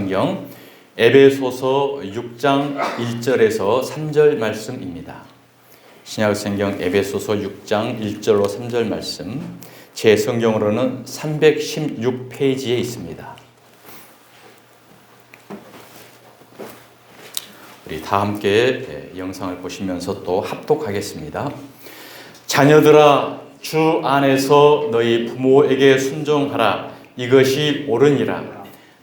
성경 에베소서 6장 1절에서 3절 말씀입니다. 신약 성경 에베소서 6장 1절로 3절 말씀, 제 성경으로는 316페이지에 있습니다. 우리 다 함께 영상을 보시면서 또 합독하겠습니다. 자녀들아, 주 안에서 너희 부모에게 순종하라. 이것이 옳으니라.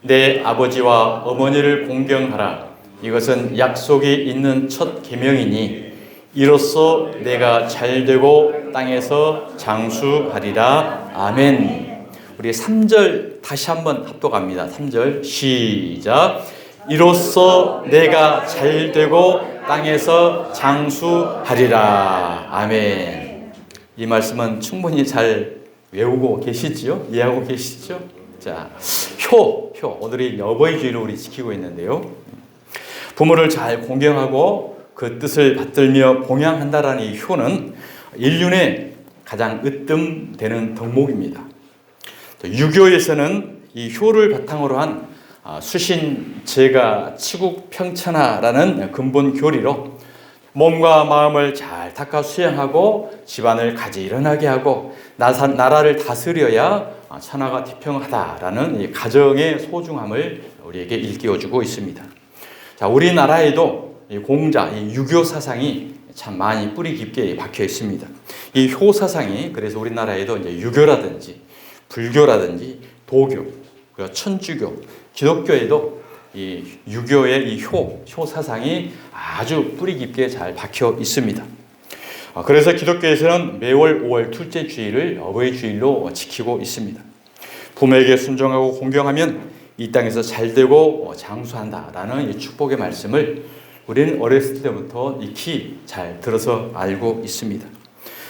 내 아버지와 어머니를 공경하라. 이것은 약속이 있는 첫 계명이니 이로써 내가 잘되고 땅에서 장수하리라. 아멘. 우리 3절 다시 한번 합독합니다. 3절 시작. 이로써 내가 잘되고 땅에서 장수하리라. 아멘. 이 말씀은 충분히 잘 외우고 계시지요? 이해하고 계시죠? 자, 효. 오늘이 어버이 주일을 우리 지키고 있는데요. 부모를 잘 공경하고 그 뜻을 받들며 봉양한다라는 이 효는 인륜에 가장 으뜸되는 덕목입니다. 유교에서는 이 효를 바탕으로 한 수신, 제가, 치국, 평천하라는 근본 교리로 몸과 마음을 잘 닦아 수양하고 집안을 가지런하게 하고 나라를 다스려야 천하가 태평하다라는 이 가정의 소중함을 우리에게 일깨워주고 있습니다. 자, 우리나라에도 이 공자, 이 유교 사상이 참 많이 뿌리 깊게 박혀 있습니다. 이 효 사상이 그래서 우리나라에도 이제 유교라든지 불교라든지 도교, 그리고 천주교, 기독교에도 이 유교의 이 효 사상이 아주 뿌리 깊게 잘 박혀 있습니다. 그래서 기독교에서는 매월 5월 둘째 주일을 어버이 주일로 지키고 있습니다. 부모에게 순종하고 공경하면 이 땅에서 잘되고 장수한다라는 이 축복의 말씀을 우리는 어렸을 때부터 익히 잘 들어서 알고 있습니다.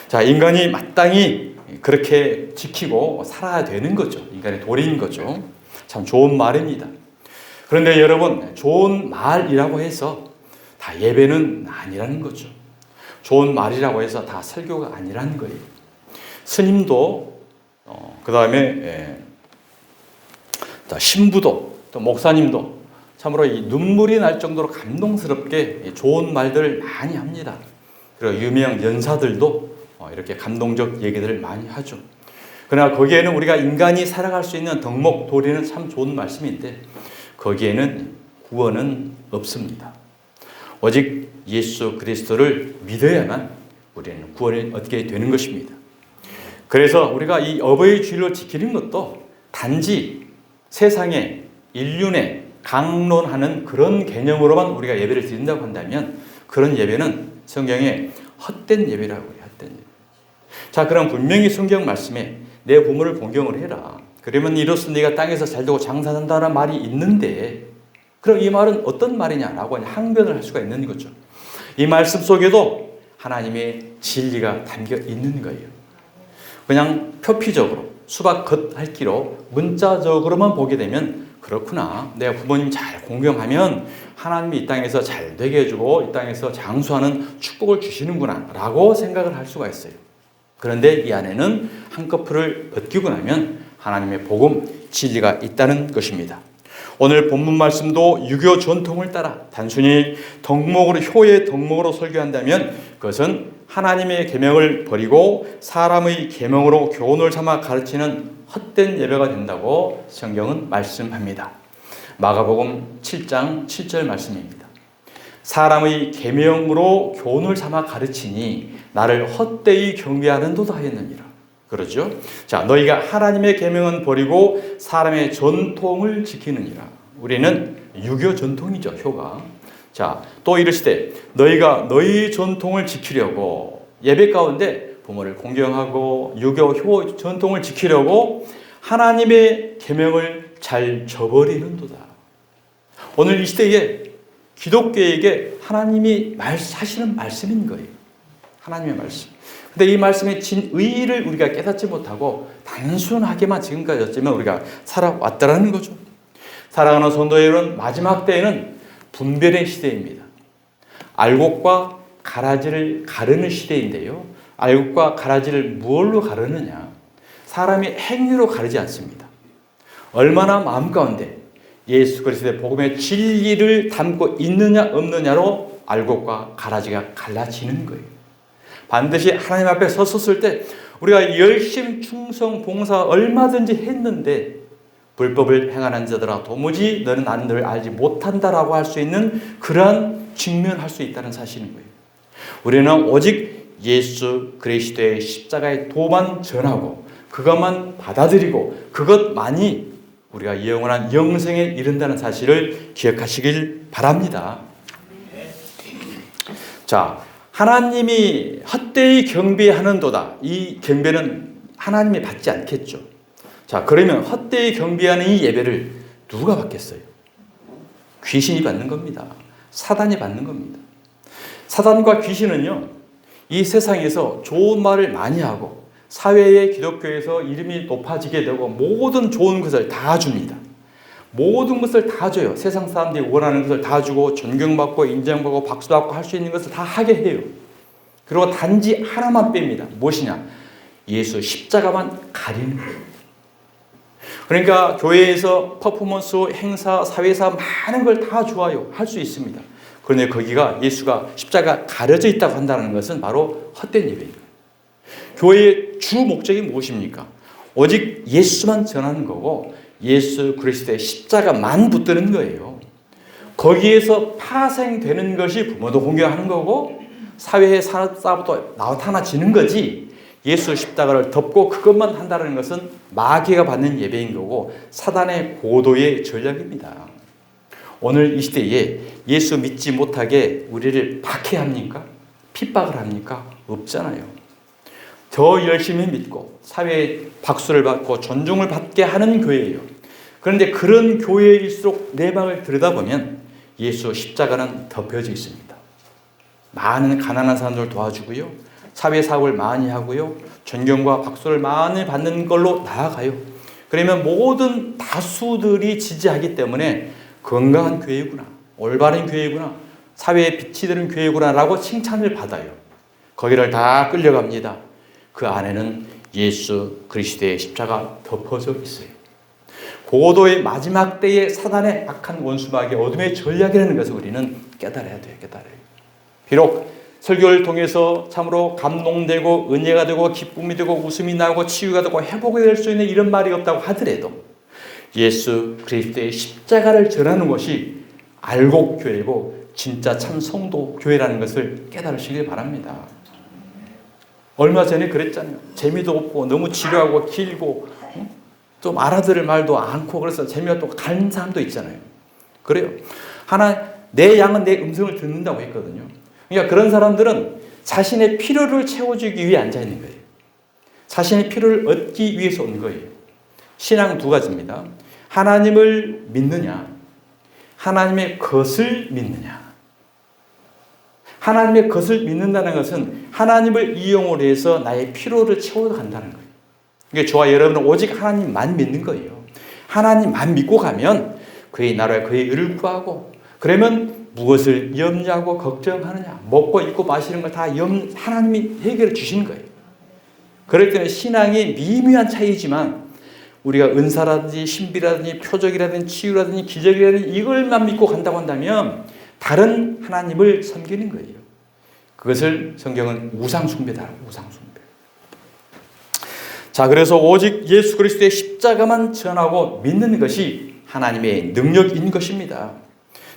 자, 인간이 마땅히 그렇게 지키고 살아야 되는 거죠. 인간의 도리인 거죠. 참 좋은 말입니다. 그런데 여러분, 좋은 말이라고 해서 다 예배는 아니라는 거죠. 좋은 말이라고 해서 다 설교가 아니라는 거예요. 스님도 그 다음에 신부도 또 목사님도 참으로 이 눈물이 날 정도로 감동스럽게 좋은 말들을 많이 합니다. 그리고 유명 연사들도 이렇게 감동적 얘기들을 많이 하죠. 그러나 거기에는 우리가 인간이 살아갈 수 있는 덕목, 도리는 참 좋은 말씀인데 거기에는 구원은 없습니다. 오직 예수 그리스도를 믿어야만 우리는 구원을 얻게 되는 것입니다. 그래서 우리가 이 어버이 주일로 지키는 것도 단지 세상에 인륜에 강론하는 그런 개념으로만 우리가 예배를 드린다고 한다면 그런 예배는 성경에 헛된 예배라고 해요. 헛된 예배. 자, 그럼 분명히 성경 말씀에 내 부모를 공경을 해라. 그러면 이로써 네가 땅에서 잘되고 장사한다는 말이 있는데 그럼 이 말은 어떤 말이냐라고 항변을 할 수가 있는 거죠. 이 말씀 속에도 하나님의 진리가 담겨 있는 거예요. 그냥 표피적으로 수박 겉핥기로 문자적으로만 보게 되면 그렇구나. 내가 부모님 잘 공경하면 하나님이 이 땅에서 잘 되게 해주고 이 땅에서 장수하는 축복을 주시는구나 라고 생각을 할 수가 있어요. 그런데 이 안에는 한꺼풀을 벗기고 나면 하나님의 복음, 진리가 있다는 것입니다. 오늘 본문 말씀도 유교 전통을 따라 단순히 덕목으로, 효의 덕목으로 설교한다면 그것은 하나님의 계명을 버리고 사람의 계명으로 교훈을 삼아 가르치는 헛된 예배가 된다고 성경은 말씀합니다. 마가복음 7장 7절 말씀입니다. 사람의 계명으로 교훈을 삼아 가르치니 나를 헛되이 경배하는도다 하였느니라. 그러죠? 자, 너희가 하나님의 계명은 버리고 사람의 전통을 지키느니라. 우리는 유교 전통이죠, 효가. 자, 또 이르시되 너희가 너희 전통을 지키려고 예배 가운데 부모를 공경하고 유교 효 전통을 지키려고 하나님의 계명을 잘 저버리는도다. 오늘 이 시대에 기독교에게 하나님이 하시는 말씀인 거예요. 하나님의 말씀. 근데 이 말씀의 진의를 우리가 깨닫지 못하고 단순하게만 지금까지 어쩌면 우리가 살아왔다라는 거죠. 사랑하는 성도 여러분, 마지막 때에는 분별의 시대입니다. 알곡과 가라지를 가르는 시대인데요. 알곡과 가라지를 무엇로 가르느냐? 사람이 행위로 가르지 않습니다. 얼마나 마음 가운데 예수 그리스도의 복음의 진리를 담고 있느냐 없느냐로 알곡과 가라지가 갈라지는 거예요. 반드시 하나님 앞에 섰을 때 우리가 열심 충성 봉사 얼마든지 했는데 불법을 행하는 자들아 도무지 너는 나를 알지 못한다라고 할 수 있는 그러한 직면할 수 있다는 사실인 거예요. 우리는 오직 예수 그리스도의 십자가의 도만 전하고 그것만 받아들이고 그것만이 우리가 영원한 영생에 이른다는 사실을 기억하시길 바랍니다. 자, 하나님이 헛되이 경배하는도다. 이 경배는 하나님이 받지 않겠죠. 자, 그러면 헛되이 경배하는 이 예배를 누가 받겠어요? 귀신이 받는 겁니다. 사단이 받는 겁니다. 사단과 귀신은요, 이 세상에서 좋은 말을 많이 하고 사회의 기독교에서 이름이 높아지게 되고 모든 좋은 것을 다 줍니다. 모든 것을 다 줘요. 세상 사람들이 원하는 것을 다 주고 존경받고 인정받고 박수받고 할 수 있는 것을 다 하게 해요. 그리고 단지 하나만 뺍니다. 무엇이냐? 예수 십자가만 가리는 거예요. 그러니까 교회에서 퍼포먼스, 행사, 사회사 많은 걸 다 좋아요. 할 수 있습니다. 그런데 거기가 예수가 십자가 가려져 있다고 한다는 것은 바로 헛된 예배입니다. 교회의 주 목적이 무엇입니까? 오직 예수만 전하는 거고 예수 그리스도의 십자가만 붙드는 거예요. 거기에서 파생되는 것이 부모도 공경하는 거고 사회의 산업사부터 나타나지는 거지 예수 십자가를 덮고 그것만 한다는 것은 마귀가 받는 예배인 거고 사단의 고도의 전략입니다. 오늘 이 시대에 예수 믿지 못하게 우리를 박해합니까? 핍박을 합니까? 없잖아요. 더 열심히 믿고 사회의 박수를 받고 존중을 받게 하는 교회예요. 그런데 그런 교회일수록 내막을 들여다보면 예수 십자가는 덮여져 있습니다. 많은 가난한 사람들을 도와주고요. 사회사업을 많이 하고요. 존경과 박수를 많이 받는 걸로 나아가요. 그러면 모든 다수들이 지지하기 때문에 건강한 교회구나, 올바른 교회구나, 사회에 빛이 되는 교회구나 라고 칭찬을 받아요. 거기를 다 끌려갑니다. 그 안에는 예수 그리스도의 십자가 덮어져 있어요. 고도의 마지막 때의 사단의 악한 원수마귀의 어둠의 전략이라는 것을 우리는 깨달아야 돼요. 깨달아요. 비록 설교를 통해서 참으로 감동되고 은혜가 되고 기쁨이 되고 웃음이 나고 치유가 되고 회복이 될 수 있는 이런 말이 없다고 하더라도 예수 그리스도의 십자가를 전하는 것이 알곡교회고 진짜 참 성도 교회라는 것을 깨달으시길 바랍니다. 얼마 전에 그랬잖아요. 재미도 없고 너무 지루하고 길고 좀 알아들을 말도 않고 그래서 재미가 또 가는 사람도 있잖아요. 그래요. 내 양은 내 음성을 듣는다고 했거든요. 그러니까 그런 사람들은 자신의 필요를 채워주기 위해 앉아있는 거예요. 자신의 필요를 얻기 위해서 온 거예요. 신앙 두 가지입니다. 하나님을 믿느냐, 하나님의 것을 믿느냐. 하나님의 것을 믿는다는 것은 하나님을 이용을 해서 나의 필요를 채워간다는 거예요. 그러니까 저와 여러분은 오직 하나님만 믿는 거예요. 하나님만 믿고 가면 그의 나라와 그의 의를 구하고 그러면 무엇을 염려하고 걱정하느냐. 먹고 입고 마시는 걸 다 하나님이 해결해 주시는 거예요. 그렇기 때문에 신앙이 미미한 차이지만 우리가 은사라든지 신비라든지 표적이라든지 치유라든지 기적이라든지 이걸만 믿고 간다고 한다면 다른 하나님을 섬기는 거예요. 그것을 성경은 우상숭배다. 우상숭배. 자, 그래서 오직 예수 그리스도의 십자가만 전하고 믿는 것이 하나님의 능력인 것입니다.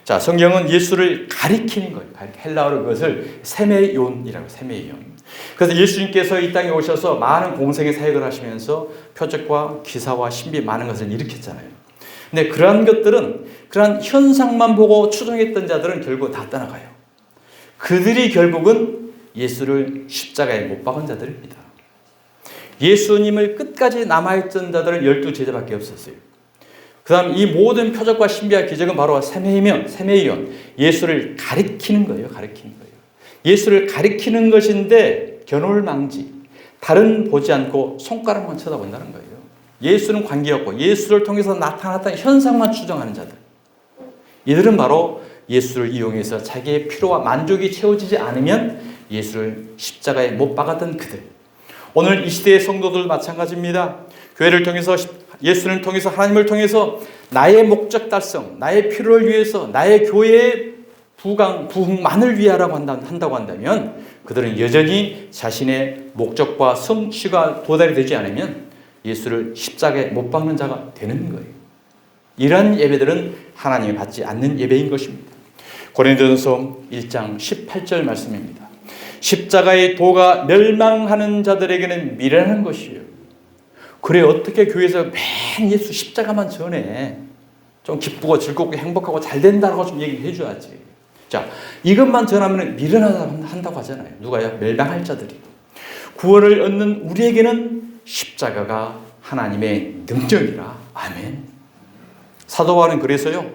자, 성경은 예수를 가리키는 거예요. 헬라어로 그것을 세메이온이라고 세메이온. 그래서 예수님께서 이 땅에 오셔서 많은 공생의 사역을 하시면서 표적과 기사와 신비 많은 것을 일으켰잖아요. 근데 그러한 것들은 그러한 현상만 보고 추종했던 자들은 결국 다 떠나가요. 그들이 결국은 예수를 십자가에 못 박은 자들입니다. 예수님을 끝까지 남아있던 자들은 12제자밖에 없었어요. 그 다음 이 모든 표적과 신비와 기적은 바로 세메이온, 예수를 가리키는 거예요. 가리키는 거예요. 예수를 가리키는 것인데 견올망지, 다른 보지 않고 손가락만 쳐다본다는 거예요. 예수는 관계없고 예수를 통해서 나타났던 현상만 추정하는 자들. 이들은 바로 예수를 이용해서 자기의 필요와 만족이 채워지지 않으면 예수를 십자가에 못 박았던 그들. 오늘 이 시대의 성도들 마찬가지입니다. 교회를 통해서 예수를 통해서 하나님을 통해서 나의 목적 달성, 나의 필요를 위해서, 나의 교회의 부흥만을 위하라고 한다고 한다면 그들은 여전히 자신의 목적과 성취가 도달이 되지 않으면 예수를 십자가에 못 박는 자가 되는 거예요. 이런 예배들은 하나님이 받지 않는 예배인 것입니다. 고린도전서 1장 18절 말씀입니다. 십자가의 도가 멸망하는 자들에게는 미련한 것이에요. 그래, 어떻게 교회에서 맨 예수 십자가만 전해? 좀 기쁘고 즐겁고 행복하고 잘 된다고 좀 얘기해 줘야지. 자, 이것만 전하면 미련하다 한다고 하잖아요. 누가요? 멸망할 자들이. 구원을 얻는 우리에게는 십자가가 하나님의 능력이라. 아멘. 사도 바울은 그래서요,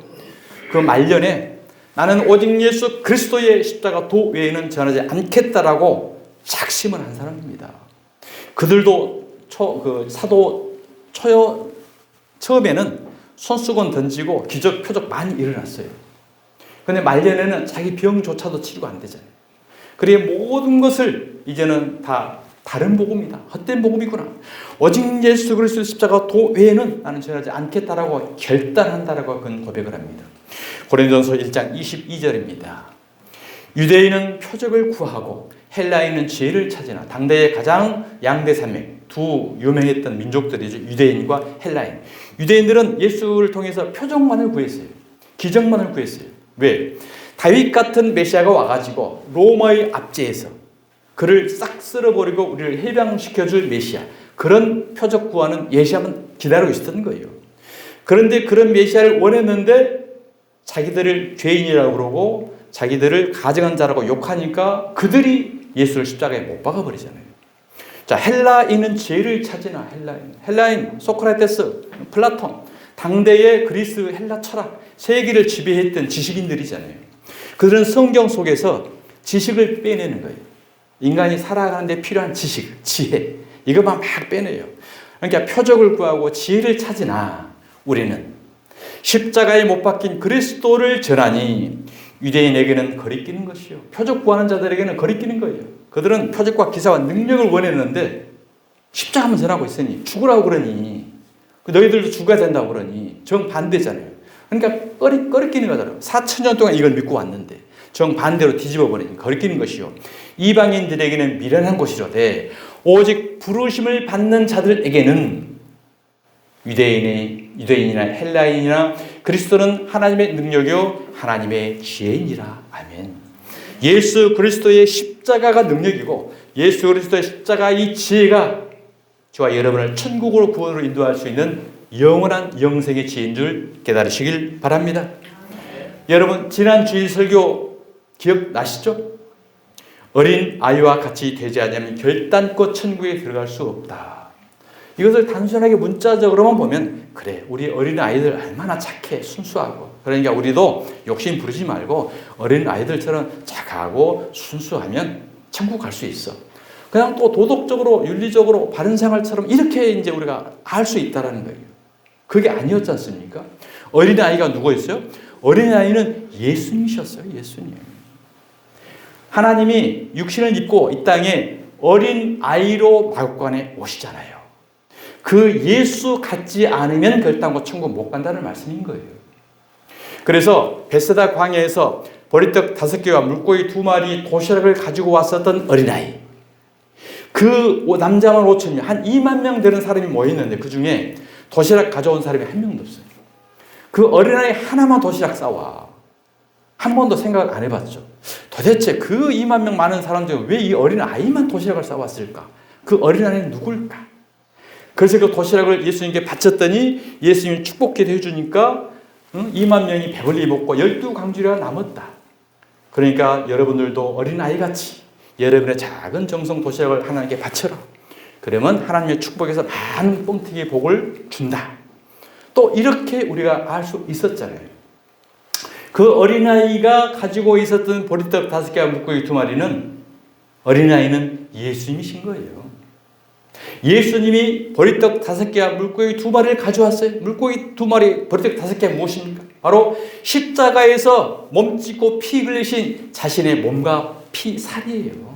그 말년에 나는 오직 예수 그리스도의 십자가 도 외에는 전하지 않겠다라고 작심을 한 사람입니다. 그들도 처음에는 손수건 던지고 기적 표적 많이 일어났어요. 근데 말년에는 자기 병조차도 치료가 안 되잖아요. 그래, 모든 것을 이제는 다 다른 복음이다, 헛된 복음이구나, 오직 예수 그리스도 십자가 도 외에는 나는 전하지 않겠다라고 결단한다라고 그는 고백을 합니다. 고린도전서 1장 22절입니다. 유대인은 표적을 구하고 헬라인은 지혜를 찾으나. 당대의 가장 양대 산맥, 두 유명했던 민족들이죠. 유대인과 헬라인. 유대인들은 예수를 통해서 표적만을 구했어요. 기적만을 구했어요. 왜? 다윗 같은 메시아가 와가지고 로마의 압제에서 그를 싹 쓸어버리고 우리를 해방시켜줄 메시아, 그런 표적 구하는 예시하면 기다리고 있었던 거예요. 그런데 그런 메시아를 원했는데 자기들을 죄인이라고 그러고 자기들을 가증한 자라고 욕하니까 그들이 예수를 십자가에 못 박아버리잖아요. 자, 헬라인은 죄를 찾으나. 헬라인, 소크라테스, 플라톤, 당대의 그리스 헬라 철학, 세계를 지배했던 지식인들이잖아요. 그들은 성경 속에서 지식을 빼내는 거예요. 인간이 살아가는데 필요한 지식, 지혜, 이것만 막 빼내요. 그러니까 표적을 구하고 지혜를 찾으나 우리는 십자가에 못 박힌 그리스도를 전하니 유대인에게는 거리끼는 것이요, 표적 구하는 자들에게는 거리끼는 거예요. 그들은 표적과 기사와 능력을 원했는데 십자가만 전하고 있으니 죽으라고 그러니, 너희들도 죽어야 된다고 그러니 정반대잖아요. 그러니까 거리끼는 거잖아요. 4,000년 동안 이걸 믿고 왔는데 정반대로 뒤집어 버리니 거리끼는 것이요, 이방인들에게는 미련한 것이로되 오직 부르심을 받는 자들에게는 유대인이나 헬라인이나 그리스도는 하나님의 능력이요 하나님의 지혜이니라. 아멘. 예수 그리스도의 십자가가 능력이고 예수 그리스도의 십자가의 지혜가 저와 여러분을 천국으로 구원으로 인도할 수 있는 영원한 영생의 지혜인 줄 깨달으시길 바랍니다. 여러분, 지난 주일 설교 기억나시죠? 어린 아이와 같이 되지 않으면 결단코 천국에 들어갈 수 없다. 이것을 단순하게 문자적으로만 보면, 그래, 우리 어린 아이들 얼마나 착해, 순수하고, 그러니까 우리도 욕심 부리지 말고 어린 아이들처럼 착하고 순수하면 천국 갈 수 있어. 그냥 또 도덕적으로 윤리적으로 바른 생활처럼 이렇게 이제 우리가 알 수 있다라는 거예요. 그게 아니었지 않습니까? 어린 아이가 누구였어요? 어린 아이는 예수님이셨어요. 예수님. 하나님이 육신을 입고 이 땅에 어린 아이로 마국간에 오시잖아요. 그 예수 같지 않으면 결단코 천국 못 간다는 말씀인 거예요. 그래서 베세다 광야에서 보리떡 5개와 물고기 2마리 도시락을 가지고 왔었던 어린아이, 그 남자만 5,000명, 한 2만 명 되는 사람이 모였는데 그 중에 도시락 가져온 사람이 한 명도 없어요. 그 어린아이 하나만 도시락 싸와. 한 번도 생각을 안 해봤죠. 도대체 그 2만 명 많은 사람들은 왜 이 어린아이만 도시락을 싸왔을까? 그 어린아이는 누굴까? 그래서 그 도시락을 예수님께 바쳤더니 예수님이 축복기도 해주니까 2만 명이 배불리 먹고 12강주리가 남았다. 그러니까 여러분들도 어린아이같이 여러분의 작은 정성 도시락을 하나님께 바쳐라. 그러면 하나님의 축복에서 많은 뻥튀기 복을 준다. 또 이렇게 우리가 알 수 있었잖아요. 그 어린아이가 가지고 있었던 보리떡 5개와 물고기 2마리는, 어린아이는 예수님이신 거예요. 예수님이 보리떡 5개와 물고기 2마리를 가져왔어요. 물고기 2마리, 보리떡 5개가 무엇입니까? 바로 십자가에서 몸짓고 피 흘리신 자신의 몸과 피, 살이에요.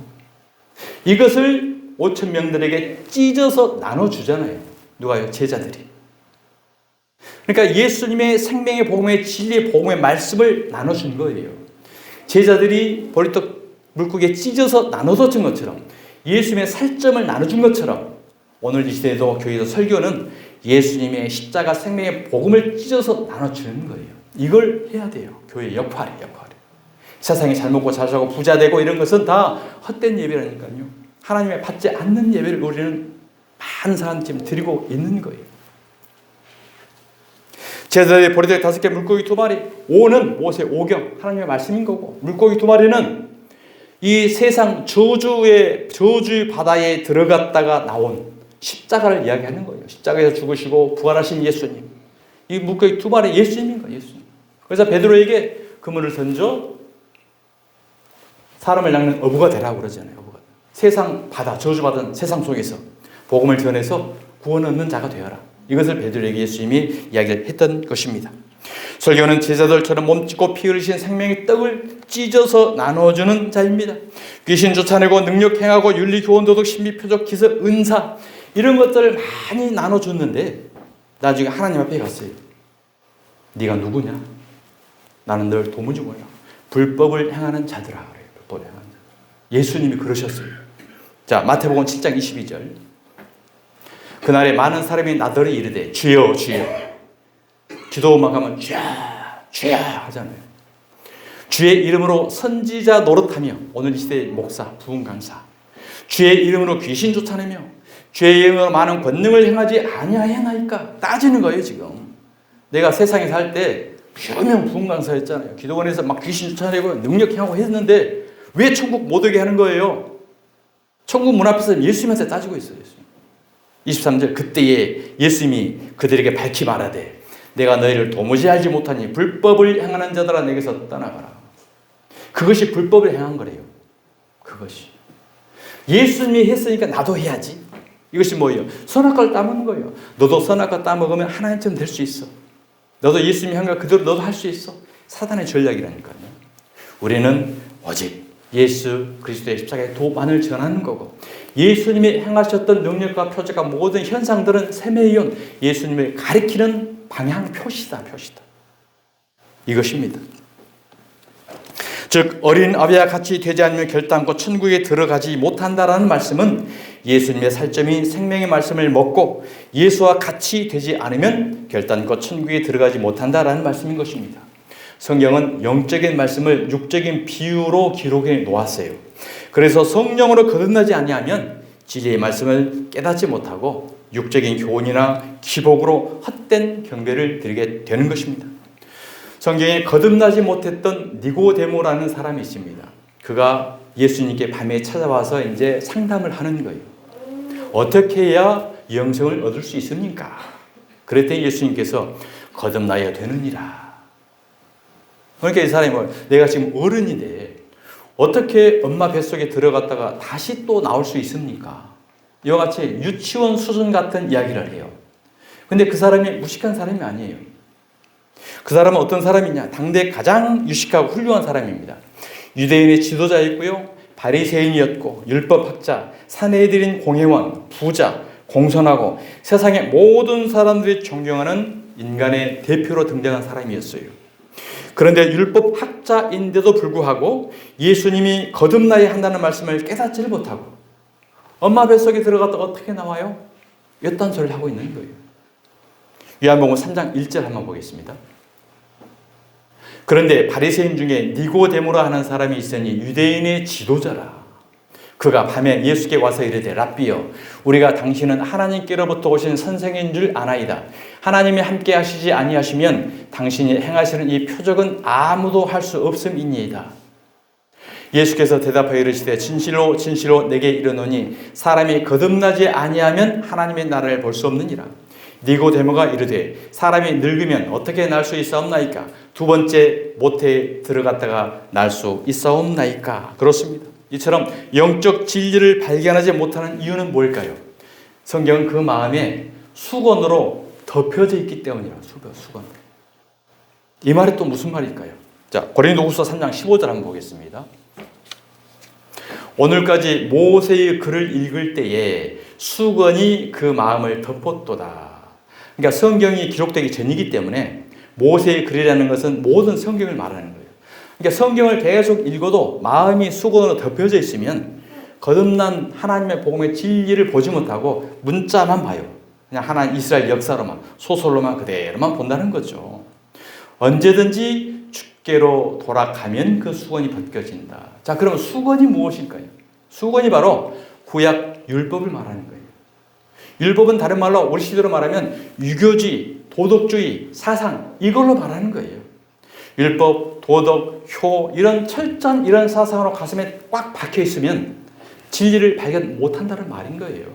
이것을 5,000명들에게 찢어서 나눠주잖아요. 누가요? 제자들이. 그러니까 예수님의 생명의 복음의 진리의 복음의 말씀을 나눠준 거예요. 제자들이 보리떡 물고기에 찢어서 나눠줬던 것처럼 예수님의 살점을 나눠준 것처럼 오늘 이 시대에도 교회에서 설교는 예수님의 십자가 생명의 복음을 찢어서 나눠주는 거예요. 이걸 해야 돼요. 교회의 역할이에요. 세상에 잘 먹고 잘 살고 부자 되고 이런 것은 다 헛된 예배라니까요. 하나님의 받지 않는 예배를 우리는 많은 사람 지금 드리고 있는 거예요. 제자들의 보리떡 5개, 물고기 2마리. 5는 모세 오경, 하나님의 말씀인 거고, 물고기 2마리는 이 세상 저주의 바다에 들어갔다가 나온 십자가를 이야기하는 거예요. 십자가에서 죽으시고 부활하신 예수님. 이 물고기 2마리 예수님인 거예요. 예수님. 그래서 베드로에게 그물을 던져 사람을 낚는 어부가 되라고 그러잖아요. 어부가. 세상 바다, 저주받은 세상 속에서 복음을 전해서 구원 얻는 자가 되어라. 이것을 베드로에게 예수님이 이야기를 했던 것입니다. 설교는 제자들처럼 몸짓고 피 흘리신 생명의 떡을 찢어서 나눠주는 자입니다. 귀신 쫓아내고 능력 행하고 윤리 교훈 도덕 신비 표적 기습 은사 이런 것들을 많이 나눠줬는데 나중에 하나님 앞에 갔어요. 네가 누구냐? 나는 널 도무지 몰라. 불법을 행하는 자들아 그래요. 불법을 행하는 자. 예수님이 그러셨어요. 자, 마태복음 7장 22절. 그날에 많은 사람이 나더러 이르되 주여 주여. 기도만 하면 주야 주야 하잖아요. 주의 이름으로 선지자 노릇하며 오늘 이 시대의 목사, 부흥 강사. 주의 이름으로 귀신 쫓아내며 주의 이름으로 많은 권능을 행하지 아니하였나이까 따지는 거예요 지금. 내가 세상에 살 때 유명 부흥 강사였잖아요. 기도원에서 막 귀신 쫓아내고 능력 행하고 했는데 왜 천국 못 오게 하는 거예요? 천국 문 앞에서 예수님한테 따지고 있어요. 예수님. 23절 그때에 예수님이 그들에게 밝히 말하되 내가 너희를 도무지 알지 못하니 불법을 행하는 자들아 내게서 떠나가라. 그것이 불법을 행한 거래요. 그것이. 예수님이 했으니까 나도 해야지. 이것이 뭐예요? 선악과를 따먹는 거예요. 너도 선악과 따먹으면 하나님처럼 될 수 있어. 너도 예수님이 한 거 그대로 너도 할 수 있어. 사단의 전략이라니까요. 우리는 오직 예수 그리스도의 십자가의 도만을 전하는 거고 예수님이 행하셨던 능력과 표적과 모든 현상들은 세메이온 예수님을 가리키는 방향 표시다. 이것입니다. 즉 어린 아비와 같이 되지 않으면 결단코 천국에 들어가지 못한다라는 말씀은 예수님의 살점인 생명의 말씀을 먹고 예수와 같이 되지 않으면 결단코 천국에 들어가지 못한다라는 말씀인 것입니다. 성경은 영적인 말씀을 육적인 비유로 기록해 놓았어요. 그래서 성령으로 거듭나지 아니하면 진리의 말씀을 깨닫지 못하고 육적인 교훈이나 기복으로 헛된 경배를 드리게 되는 것입니다. 성경에 거듭나지 못했던 니고데모라는 사람이 있습니다. 그가 예수님께 밤에 찾아와서 이제 상담을 하는 거예요. 어떻게 해야 영생을 얻을 수 있습니까? 그랬더니 예수님께서 거듭나야 되느니라. 그러니까 이 사람이 내가 지금 어른인데 어떻게 엄마 뱃속에 들어갔다가 다시 또 나올 수 있습니까? 이와 같이 유치원 수준 같은 이야기를 해요. 근데 그 사람이 무식한 사람이 아니에요. 그 사람은 어떤 사람이냐? 당대 가장 유식하고 훌륭한 사람입니다. 유대인의 지도자였고요. 바리새인이었고 율법학자, 사내들인 공회원, 부자, 공손하고 세상의 모든 사람들이 존경하는 인간의 대표로 등장한 사람이었어요. 그런데 율법학자인데도 불구하고 예수님이 거듭나야 한다는 말씀을 깨닫지를 못하고 엄마 뱃속에 들어갔다가 어떻게 나와요? 이딴 소리를 하고 있는 거예요. 요한복음 3장 1절 한번 보겠습니다. 그런데 바리새인 중에 니고데모라 하는 사람이 있으니 유대인의 지도자라. 그가 밤에 예수께 와서 이르되 랍비여 우리가 당신은 하나님께로부터 오신 선생인 줄 아나이다. 하나님이 함께 하시지 아니하시면 당신이 행하시는 이 표적은 아무도 할 수 없음이니이다. 예수께서 대답하여 이르시되 진실로 진실로 내게 이르노니 사람이 거듭나지 아니하면 하나님의 나라를 볼 수 없느니라. 니고데모가 이르되 사람이 늙으면 어떻게 날 수 있사옵나이까? 두 번째 모태에 들어갔다가 날 수 있사옵나이까? 그렇습니다. 이처럼 영적 진리를 발견하지 못하는 이유는 뭘까요? 성경은 그 마음에 수건으로 덮여져 있기 때문이라. 수건. 이 말이 또 무슨 말일까요? 자, 고린도후서 3장 15절 한번 보겠습니다. 오늘까지 모세의 글을 읽을 때에 수건이 그 마음을 덮었도다. 그러니까 성경이 기록되기 전이기 때문에 모세의 글이라는 것은 모든 성경을 말하는 거예요. 그러니까 성경을 계속 읽어도 마음이 수건으로 덮여져 있으면 거듭난 하나님의 복음의 진리를 보지 못하고 문자만 봐요. 그냥 하나님 이스라엘 역사로만, 소설로만 그대로만 본다는 거죠. 언제든지 주께로 돌아가면 그 수건이 벗겨진다. 자, 그러면 수건이 무엇일까요? 수건이 바로 구약 율법을 말하는 거예요. 율법은 다른 말로 우리 시대로 말하면 유교주의, 도덕주의, 사상, 이걸로 말하는 거예요. 율법, 도덕, 효 이런 철저한 이런 사상으로 가슴에 꽉 박혀 있으면 진리를 발견 못한다는 말인 거예요.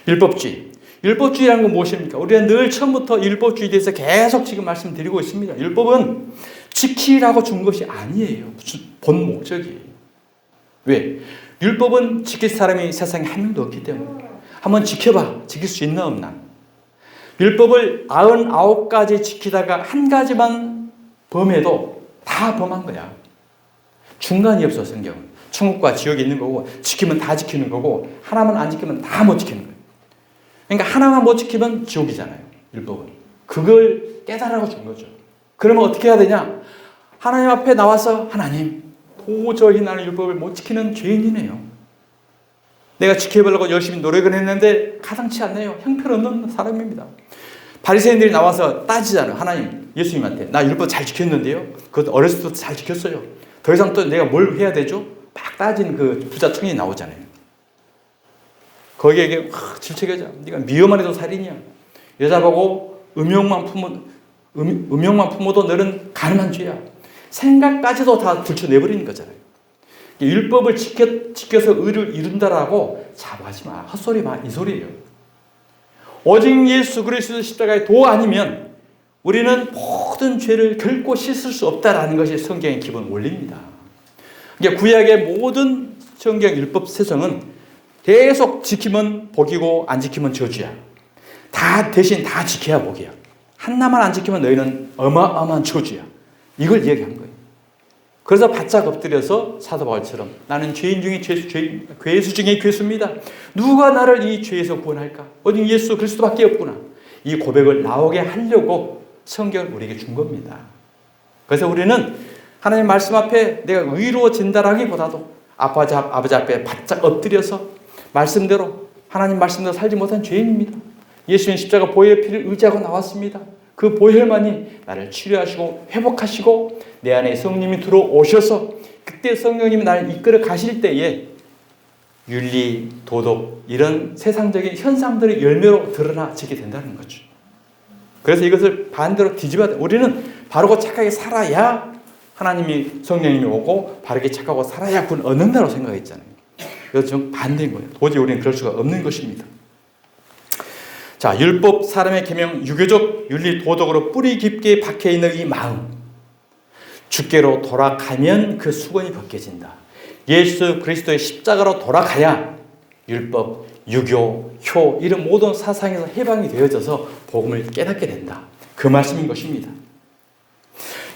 율법주의. 율법주의라는 건 무엇입니까? 우리가 늘 처음부터 율법주의에 대해서 계속 지금 말씀드리고 있습니다. 율법은 지키라고 준 것이 아니에요. 본 목적이에요. 왜? 율법은 지킬 사람이 세상에 한 명도 없기 때문에. 한번 지켜봐. 지킬 수 있나 없나? 율법을 99가지 지키다가 한 가지만 범해도 다 범한 거야. 중간이 없어, 성경은. 천국과 지옥이 있는 거고, 지키면 다 지키는 거고, 하나만 안 지키면 다 못 지키는 거예요. 그러니까 하나만 못 지키면 지옥이잖아요, 율법은. 그걸 깨달으라고 준 거죠. 그러면 어떻게 해야 되냐? 하나님 앞에 나와서, 하나님, 도저히 나는 율법을 못 지키는 죄인이네요. 내가 지켜보려고 열심히 노력을 했는데 가당치 않네요. 형편없는 사람입니다. 바리새인들이 나와서 따지잖아요. 하나님, 예수님한테. 나 율법 잘 지켰는데요. 그것도 어렸을 때부터 잘 지켰어요. 더 이상 또 내가 뭘 해야 되죠? 막 따지는 그 부자 청년이 나오잖아요. 거기에게 질책하자. 네가 미워만 해도 살인이야. 여자 보고 음욕만 품어도 너는 가늠한 죄야. 생각까지도 다 들춰내버리는 거잖아요. 율법을 지켜서 의를 이룬다라고 자부하지 마. 헛소리 마. 이 소리예요. 오직 예수 그리스도 십자가의 도 아니면 우리는 모든 죄를 결코 씻을 수 없다라는 것이 성경의 기본 원리입니다. 그러니까 구약의 모든 성경 율법 세성은 계속 지키면 복이고 안 지키면 저주야. 다 대신 다 지켜야 복이야. 하나만 안 지키면 너희는 어마어마한 저주야. 이걸 이야기한 거예요. 그래서 바짝 엎드려서 사도 바울처럼 나는 죄인 중에 괴수 중에 괴수입니다. 누가 나를 이 죄에서 구원할까? 오직 예수 그리스도밖에 없구나. 이 고백을 나오게 하려고 성경을 우리에게 준 겁니다. 그래서 우리는 하나님 말씀 앞에 내가 위로진다라기보다도 아버지 앞에 바짝 엎드려서 말씀대로 하나님 말씀대로 살지 못한 죄인입니다. 예수님 십자가 보혈의 피를 의지하고 나왔습니다. 그 보혈만이 나를 치료하시고 회복하시고 내 안에 성령님이 들어오셔서 그때 성령님이 나를 이끌어 가실 때에 윤리, 도덕 이런 세상적인 현상들의 열매로 드러나지게 된다는 거죠. 그래서 이것을 반대로 뒤집어야 돼. 우리는 바르고 착하게 살아야 하나님이 성령님이 오고 바르게 착하고 살아야 구원 얻는다고 생각했잖아요. 그래서 좀 반대인 거예요. 도저히 우리는 그럴 수가 없는 것입니다. 자, 율법, 사람의 계명, 유교적 윤리, 도덕으로 뿌리 깊게 박혀있는 이 마음. 주께로 돌아가면 그 수건이 벗겨진다. 예수 그리스도의 십자가로 돌아가야 율법, 유교, 효 이런 모든 사상에서 해방이 되어져서 복음을 깨닫게 된다. 그 말씀인 것입니다.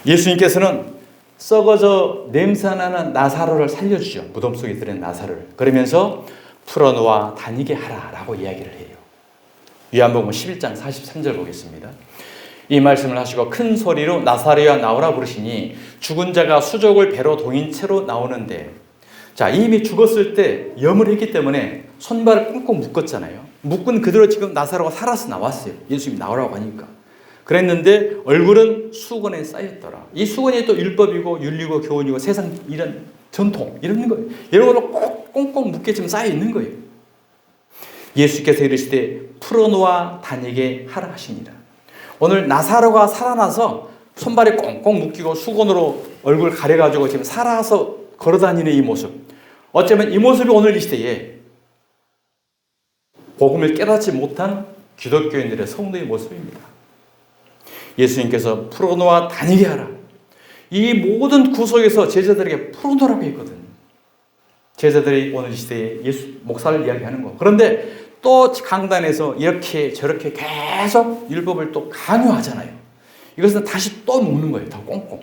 예수님께서는 썩어져 냄새나는 나사로를 살려주죠. 무덤 속에 들은 나사로를. 그러면서 풀어놓아 다니게 하라라고 이야기를 해요. 요한복음 11장 43절 보겠습니다. 이 말씀을 하시고 큰 소리로 나사로야 나오라 부르시니 죽은 자가 수족을 배로 동인 채로 나오는데, 자, 이미 죽었을 때 염을 했기 때문에 손발을 꽁꽁 묶었잖아요. 묶은 그대로 지금 나사로가 살아서 나왔어요. 예수님이 나오라고 하니까. 그랬는데 얼굴은 수건에 쌓였더라. 이 수건이 또 율법이고 윤리고 교훈이고 세상 이런 전통 이런 거예요. 이런 걸로 꼭 꽁꽁 묶여 지금 쌓여 있는 거예요. 예수께서 이르시되 풀어놓아 다니게 하라 하십니다. 오늘 나사로가 살아나서 손발이 꽁꽁 묶이고 수건으로 얼굴 가려가지고 지금 살아서 걸어다니는 이 모습. 어쩌면 이 모습이 오늘 이 시대에 복음을 깨닫지 못한 기독교인들의 성도의 모습입니다. 예수님께서 풀어놓아 다니게 하라. 이 모든 구속에서 제자들에게 풀어놓으라고 했거든요. 제자들이 오늘 이 시대에 예수 목사를 이야기하는 거. 그런데 또 강단에서 이렇게 저렇게 계속 율법을 또 강요하잖아요. 이것은 다시 또 묶는 거예요. 더 꽁꽁.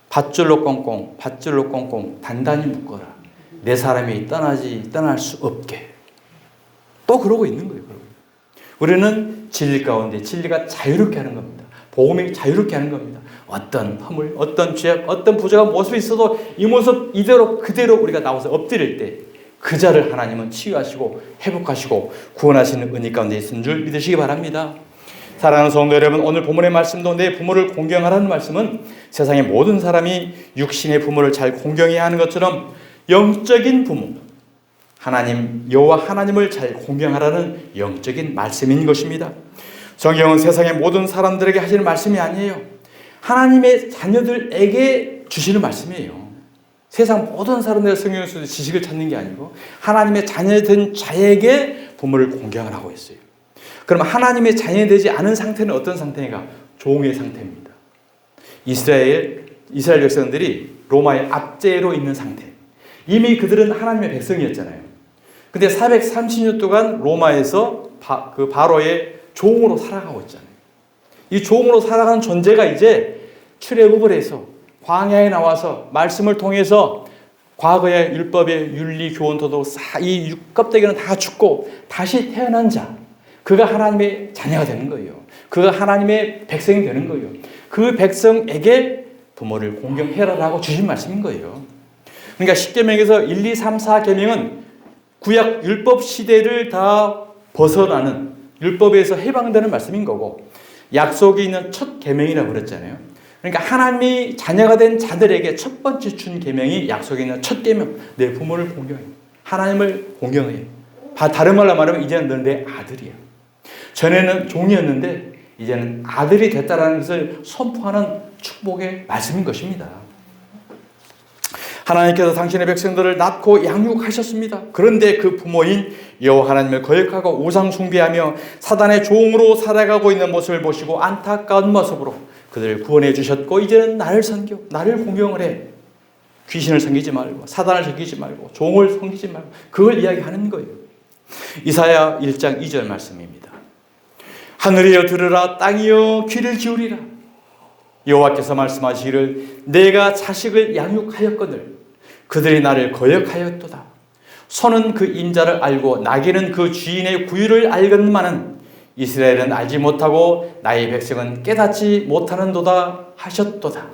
밧줄로 꽁꽁, 밧줄로 꽁꽁 단단히 묶어라. 내 사람이 떠날 수 없게. 또 그러고 있는 거예요. 우리는 진리 가운데 진리가 자유롭게 하는 겁니다. 복음이 자유롭게 하는 겁니다. 어떤 허물, 어떤 죄악, 어떤 부족한 모습이 있어도 이 모습 이대로 그대로 우리가 나와서 엎드릴 때 그 자를 하나님은 치유하시고 회복하시고 구원하시는 은혜 가운데 있는 줄 믿으시기 바랍니다. 사랑하는 성도 여러분, 오늘 본문의 말씀도 내 부모를 공경하라는 말씀은 세상의 모든 사람이 육신의 부모를 잘 공경해야 하는 것처럼 영적인 부모, 하나님 여호와 하나님을 잘 공경하라는 영적인 말씀인 것입니다. 성경은 세상의 모든 사람들에게 하시는 말씀이 아니에요. 하나님의 자녀들에게 주시는 말씀이에요. 세상 모든 사람들의 성경에서 지식을 찾는 게 아니고 하나님의 자녀된 자에게 부모를 공경을 하고 있어요. 그럼 하나님의 자녀이 되지 않은 상태는 어떤 상태인가? 종의 상태입니다. 이스라엘 백성들이 로마의 압제로 있는 상태. 이미 그들은 하나님의 백성이었잖아요. 근데 430년 동안 로마에서 그 바로의 종으로 살아가고 있잖아요. 이 종으로 살아가는 존재가 이제 출애굽을 해서 광야에 나와서 말씀을 통해서 과거의 율법의 윤리 교훈 도덕 이 육껍데기는 다 죽고 다시 태어난 자, 그가 하나님의 자녀가 되는 거예요. 그가 하나님의 백성이 되는 거예요. 그 백성에게 부모를 공경해라라고 주신 말씀인 거예요. 그러니까 10계명에서 1, 2, 3, 4계명은 구약 율법 시대를 다 벗어나는 율법에서 해방되는 말씀인 거고 약속이 있는 첫 계명이라고 그랬잖아요. 그러니까 하나님이 자녀가 된 자들에게 첫 번째 준 계명이 약속이 있는 첫 계명. 내 부모를 공경해. 하나님을 공경해. 다른 말로 말하면 이제는 넌 내 아들이야. 전에는 종이었는데 이제는 아들이 됐다라는 것을 선포하는 축복의 말씀인 것입니다. 하나님께서 당신의 백성들을 낳고 양육하셨습니다. 그런데 그 부모인 여호와 하나님을 거역하고 우상 숭배하며 사단의 종으로 살아가고 있는 모습을 보시고 안타까운 모습으로 그들을 구원해 주셨고 이제는 나를 섬겨, 나를 공경을 해. 귀신을 섬기지 말고 사단을 섬기지 말고 종을 섬기지 말고 그걸 이야기하는 거예요. 이사야 1장 2절 말씀입니다. 하늘이여 들으라, 땅이여 귀를 기울이라. 여호와께서 말씀하시기를 내가 자식을 양육하였거늘 그들이 나를 거역하였도다. 소는 그 임자를 알고 나귀는 그 주인의 구유를 알건만은 이스라엘은 알지 못하고 나의 백성은 깨닫지 못하는도다 하셨도다.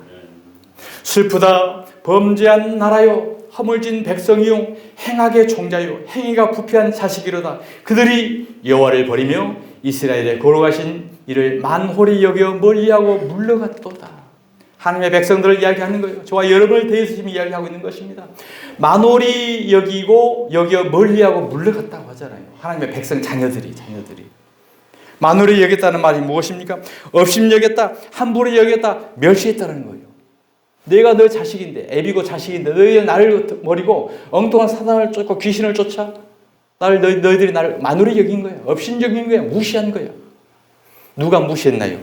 슬프다. 범죄한 나라요 허물진 백성이요 행악의 종자요 행위가 부패한 자식이로다. 그들이 여호와를 버리며 이스라엘의 거룩하신 이를 만홀히 여겨 멀리하고 물러갔도다. 하나님의 백성들을 이야기하는 거예요. 저와 여러분을 대해서 지금 이야기하고 있는 것입니다. 만홀히 여기고 여겨 멀리하고 물러갔다고 하잖아요. 하나님의 백성 자녀들이 만홀히 여겼다는 말이 무엇입니까? 업심 여겼다, 함부로 여겼다, 멸시했다는 거예요. 내가 너 자식인데, 애비고 자식인데 너희가 나를 버리고 엉뚱한 사단을 쫓고 귀신을 쫓아 너희들이 나를 만홀히 여긴 거야. 업신여긴 거야. 무시한 거야. 누가 무시했나요?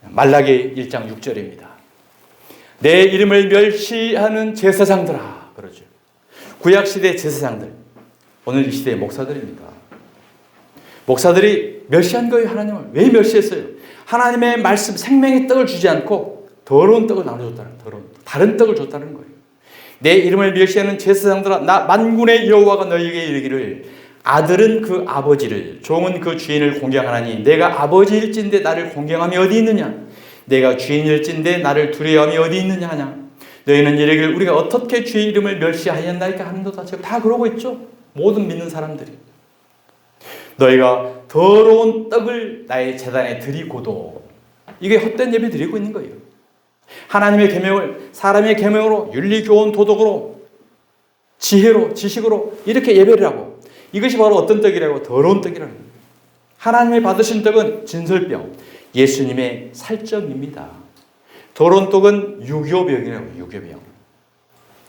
말라기 1장 6절입니다. 내 이름을 멸시하는 제사장들아. 그러죠. 구약시대 제사장들. 오늘 이 시대의 목사들입니다. 목사들이 멸시한 거예요. 하나님을. 왜 멸시했어요? 하나님의 말씀 생명의 떡을 주지 않고 더러운 떡을 나눠줬다는 다른 떡을 줬다는 거예요. 내 이름을 멸시하는 제사장들아, 나 만군의 여호와가 너희에게 이르기를 아들은 그 아버지를 종은 그 주인을 공경하나니 내가 아버지일진데 나를 공경함이 어디 있느냐? 내가 주인일진데 나를 두려워함이 어디 있느냐 하냐? 너희는 이르기를 우리가 어떻게 주의 이름을 멸시하였나이까 하는도다. 지금 다 그러고 있죠. 모든 믿는 사람들이. 너희가 더러운 떡을 나의 제단에 드리고도 이게 헛된 예배 드리고 있는 거예요. 하나님의 계명을 사람의 계명으로 윤리 교훈 도덕으로 지혜로 지식으로 이렇게 예배를 하고 이것이 바로 어떤 떡이라고? 더러운 떡이라는 거예요. 하나님이 받으신 떡은 진설병, 예수님의 살점입니다. 더러운 떡은 유교병이라고. 유교병.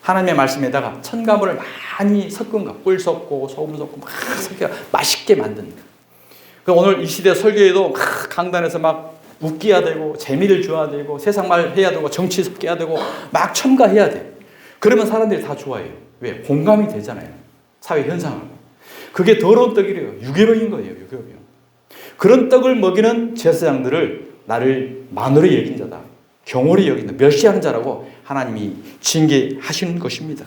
하나님의 말씀에다가 첨가물을 많이 섞은 거, 꿀 섞고 소금 섞고 막 섞여 맛있게 만든 거. 오늘 이 시대 설교에도 막 강단에서 막 웃겨야 되고 재미를 줘야 되고 세상 말 해야 되고 정치 섞여야 되고 막 첨가해야 돼. 그러면 사람들이 다 좋아해요. 왜? 공감이 되잖아요. 사회 현상하고. 그게 더러운 떡이래요. 유교병인 거예요. 유교병. 그런 떡을 먹이는 제사장들을 나를 만홀히 여긴 자다. 경홀히 여긴다. 멸시하는 자라고 하나님이 징계하시는 것입니다.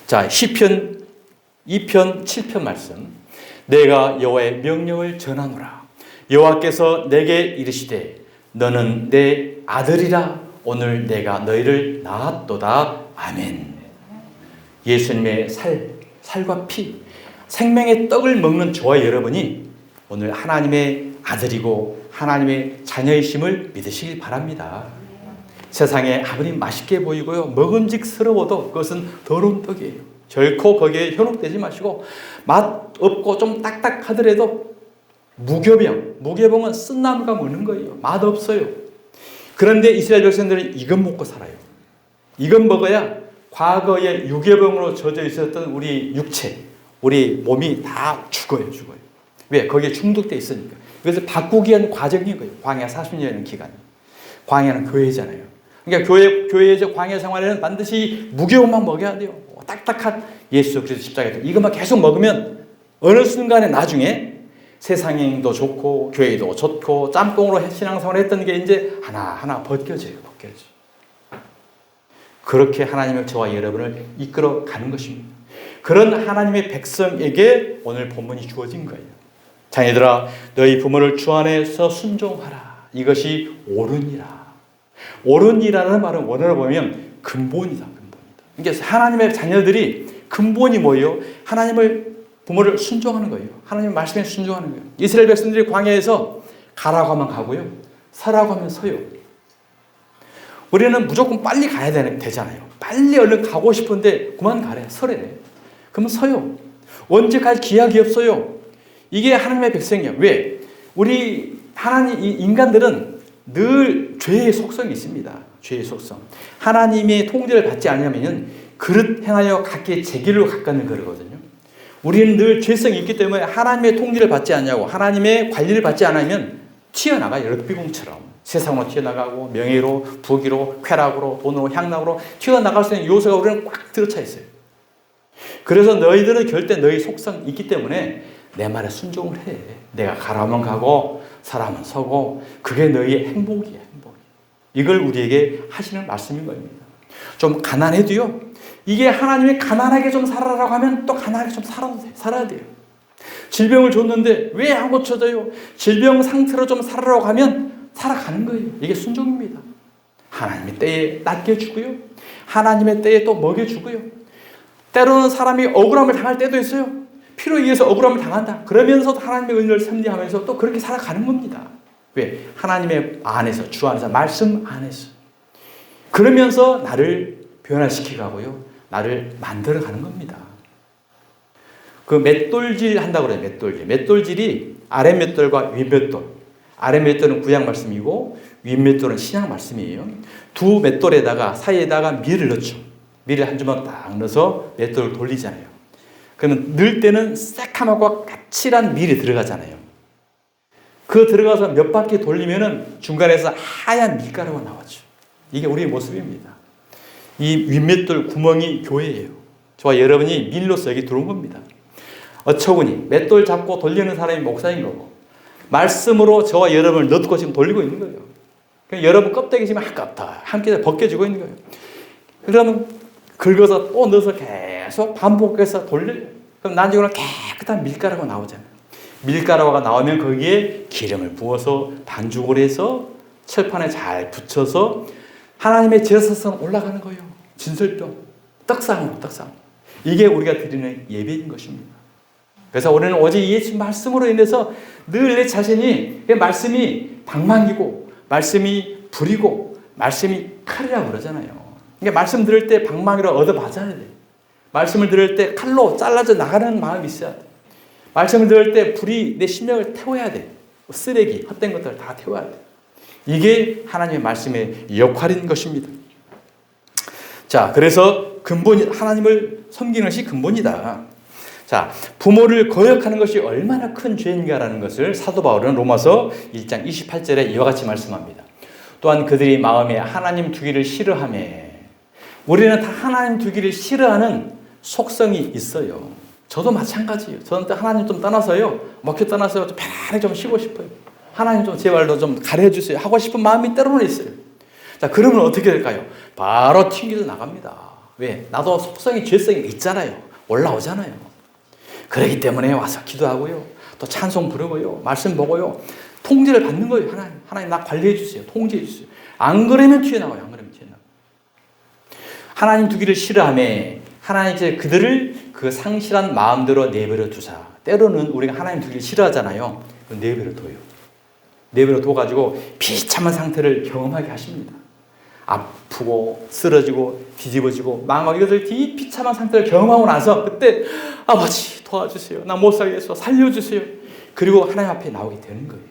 자, 시편 2편 7편 말씀. 내가 여호와의 명령을 전하노라. 여호와께서 내게 이르시되 너는 내 아들이라. 오늘 내가 너희를 낳았도다. 아멘. 예수님의 살과 피, 생명의 떡을 먹는 저와 여러분이 오늘 하나님의 아들이고 하나님의 자녀이심을 믿으시길 바랍니다. 세상에 아무리 맛있게 보이고요, 먹음직스러워도 그것은 더러운 떡이에요. 결코 거기에 현혹되지 마시고, 맛 없고 좀 딱딱하더라도 무교병은 쓴 나무가 먹는 거예요. 맛 없어요. 그런데 이스라엘 백성들은 이것 먹고 살아요. 이것 먹어야 과거에 유교병으로 젖어 있었던 우리 육체, 우리 몸이 다 죽어요. 왜? 거기에 중독되어 있으니까. 그래서 바꾸기 위한 과정인 거예요. 광야 40년이라는 기간이. 광야는 교회잖아요. 그러니까 교회에서 광야 생활에는 반드시 무교만 먹여야 돼요. 딱딱한 예수 그리스도 십자가에 이것만 계속 먹으면 어느 순간에 나중에 세상도 좋고 교회도 좋고 짬뽕으로 신앙생활을 했던 게 이제 하나하나 벗겨져요. 그렇게 하나님의 저와 여러분을 이끌어 가는 것입니다. 그런 하나님의 백성에게 오늘 본문이 주어진 거예요. 자녀들아, 너희 부모를 주 안에서 순종하라. 이것이 옳으니라. 옳으니라는 말은 원어로 보면 근본이다. 그러니까 하나님의 자녀들이 근본이 뭐예요? 부모를 순종하는 거예요. 하나님의 말씀에 순종하는 거예요. 이스라엘 백성들이 광야에서 가라고 하면 가고요, 서라고 하면 서요. 우리는 무조건 빨리 가야 되잖아요. 빨리 얼른 가고 싶은데 그만 가래, 서래. 그러면 서요. 언제 갈 기약이 없어요. 이게 하나님의 백성이에요. 왜? 우리 인간들은 늘 죄의 속성이 있습니다. 죄의 속성. 하나님의 통제를 받지 않으면 그릇 행하여 각기 제 길로 가까는 그러거든요. 우리는 늘 죄성이 있기 때문에 하나님의 통제를 받지 않냐고, 하나님의 관리를 받지 않으면 튀어나가요. 럭비공처럼. 세상으로 튀어나가고 명예로, 부귀로, 쾌락으로, 돈으로, 향락으로 튀어나갈 수 있는 요소가 우리는 꽉 들어차 있어요. 그래서 너희들은 절대 너희 속성이 있기 때문에 내 말에 순종을 해. 내가 가라면 가고 서라면 서고, 그게 너희의 행복이야. 이걸 우리에게 하시는 말씀인 겁니다. 좀 가난해도요, 이게 하나님이 가난하게 좀 살아라고 하면 또 가난하게 좀 살아야 돼요. 질병을 줬는데 왜 안 고쳐져요? 질병 상태로 좀 살아라고 하면 살아가는 거예요. 이게 순종입니다. 하나님의 때에 낚여주고요, 하나님의 때에 또 먹여주고요. 때로는 사람이 억울함을 당할 때도 있어요. 필요에 의해서 억울함을 당한다. 그러면서도 하나님의 은혜를 섭리하면서 또 그렇게 살아가는 겁니다. 왜? 하나님의 안에서, 주 안에서, 말씀 안에서. 그러면서 나를 변화시켜가고요, 나를 만들어가는 겁니다. 그 맷돌질 한다고 그래요. 맷돌질이 아래 맷돌과 위 맷돌. 아래 맷돌은 구약 말씀이고 위 맷돌은 신약 말씀이에요. 두 맷돌에다가 사이에다가 밀을 넣죠. 밀을 한 주먹 딱 넣어서 맷돌을 돌리잖아요. 그러면 넣을 때는 새카맣고 까칠한 밀이 들어가잖아요. 그 들어가서 몇 바퀴 돌리면은 중간에서 하얀 밀가루가 나왔죠. 이게 우리의 모습입니다. 이 윗맷돌 구멍이 교회예요. 저와 여러분이 밀로서 여기 들어온 겁니다. 어처구니 맷돌 잡고 돌리는 사람이 목사인 거고, 말씀으로 저와 여러분을 넣고 지금 돌리고 있는 거예요. 그러니까 여러분 껍데기 지금 아깝다, 함께 벗겨지고 있는 거예요. 그러면 긁어서 또 넣어서 계속 반복해서 돌려요. 그럼 나중에는 깨끗한 밀가루가 나오잖아요. 밀가루가 나오면 거기에 기름을 부어서 반죽을 해서 철판에 잘 붙여서 하나님의 제사상 올라가는 거예요. 진설병, 떡상으로. 이게 우리가 드리는 예배인 것입니다. 그래서 우리는 오직 예수 말씀으로 인해서 늘 내 자신이, 말씀이 방망이고 말씀이 불이고 말씀이 칼이라고 그러잖아요. 그러니까 말씀 들을 때 방망이로 얻어맞아야 돼. 말씀을 들을 때 칼로 잘라져 나가는 마음이 있어야 돼. 말씀을 들을 때 불이 내 심령을 태워야 돼. 쓰레기, 헛된 것들을 다 태워야 돼. 이게 하나님의 말씀의 역할인 것입니다. 자, 그래서 하나님을 섬기는 것이 근본이다. 자, 부모를 거역하는 것이 얼마나 큰 죄인가라는 것을 사도 바울은 로마서 1장 28절에 이와 같이 말씀합니다. 또한 그들이 마음에 하나님 두기를 싫어하며, 우리는 다 하나님 두기를 싫어하는 속성이 있어요. 저도 마찬가지예요. 저는 또 하나님 좀 떠나서요, 먹혀 떠나서 좀 편안하게 좀 쉬고 싶어요. 하나님 좀 제발로 좀 가르쳐주세요 하고 싶은 마음이 때로는 있어요. 자, 그러면 어떻게 될까요? 바로 튕겨 나갑니다. 왜? 나도 속성이, 죄성이 있잖아요. 올라오잖아요. 그렇기 때문에 와서 기도하고요. 또 찬송 부르고요. 말씀 보고요. 통제를 받는 거예요. 하나님 나 관리해 주세요. 통제해 주세요. 안 그러면 튀어나와요. 안 그러면 튀어나와요. 하나님 두기를 싫어하며 하나님께서 그들을 그 상실한 마음대로 내버려 두사. 때로는 우리가 하나님 두기를 싫어하잖아요. 내버려 둬요. 내버려 둬가지고 비참한 상태를 경험하게 하십니다. 아프고 쓰러지고 뒤집어지고 망하고 이것을 비참한 상태를 경험하고 나서 그때 아버지 도와주세요. 나 못 살겠어. 살려주세요. 그리고 하나님 앞에 나오게 되는 거예요.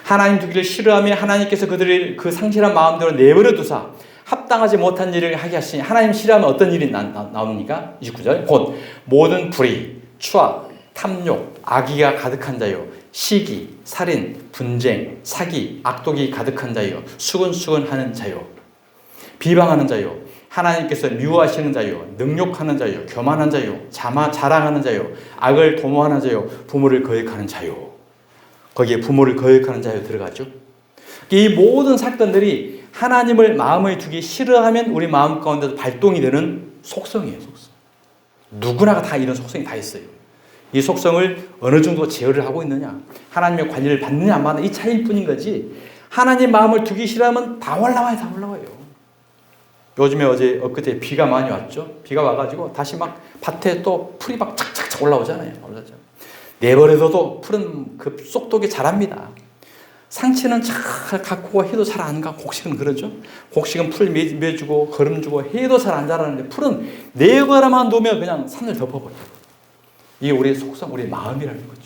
하나님 두기를 싫어하며 하나님께서 그들을 그 상실한 마음대로 내버려 두사 합당하지 못한 일을 하게 하시니 하나님 싫어하면 어떤 일이 나옵니까? 29절 곧 모든 불의, 추악, 탐욕, 악의가 가득한 자요 시기, 살인, 분쟁, 사기, 악독이 가득한 자요 수근수근하는 자요 비방하는 자요 하나님께서 미워하시는 자요 능욕하는 자요 교만한 자요 자랑하는 자요 악을 도모하는 자요 부모를 거역하는 자요. 거기에 부모를 거역하는 자요 들어가죠. 이 모든 사건들이 하나님을 마음에 두기 싫어하면 우리 마음 가운데서 발동이 되는 속성이에요. 속성. 누구나 다 이런 속성이 다 있어요. 이 속성을 어느 정도 제어를 하고 있느냐, 하나님의 관리를 받느냐 안 받느냐 이 차이일 뿐인 거지, 하나님 마음을 두기 싫어하면 다 올라와요. 다 올라와요. 요즘에 엊그제 비가 많이 왔죠. 비가 와가지고 다시 막 밭에 또 풀이 막 착착착 올라오잖아요. 내버려둬도 풀은 그 쏙독이 자랍니다. 상치는 잘 가꾸고 해도 잘 안 가고, 곡식은 그러죠. 곡식은 풀 매주고 거름 주고 해도 잘 안 자라는데 풀은 내버려만 두면 그냥 산을 덮어버려요. 이게 우리의 속성, 우리의 마음이라는 거죠.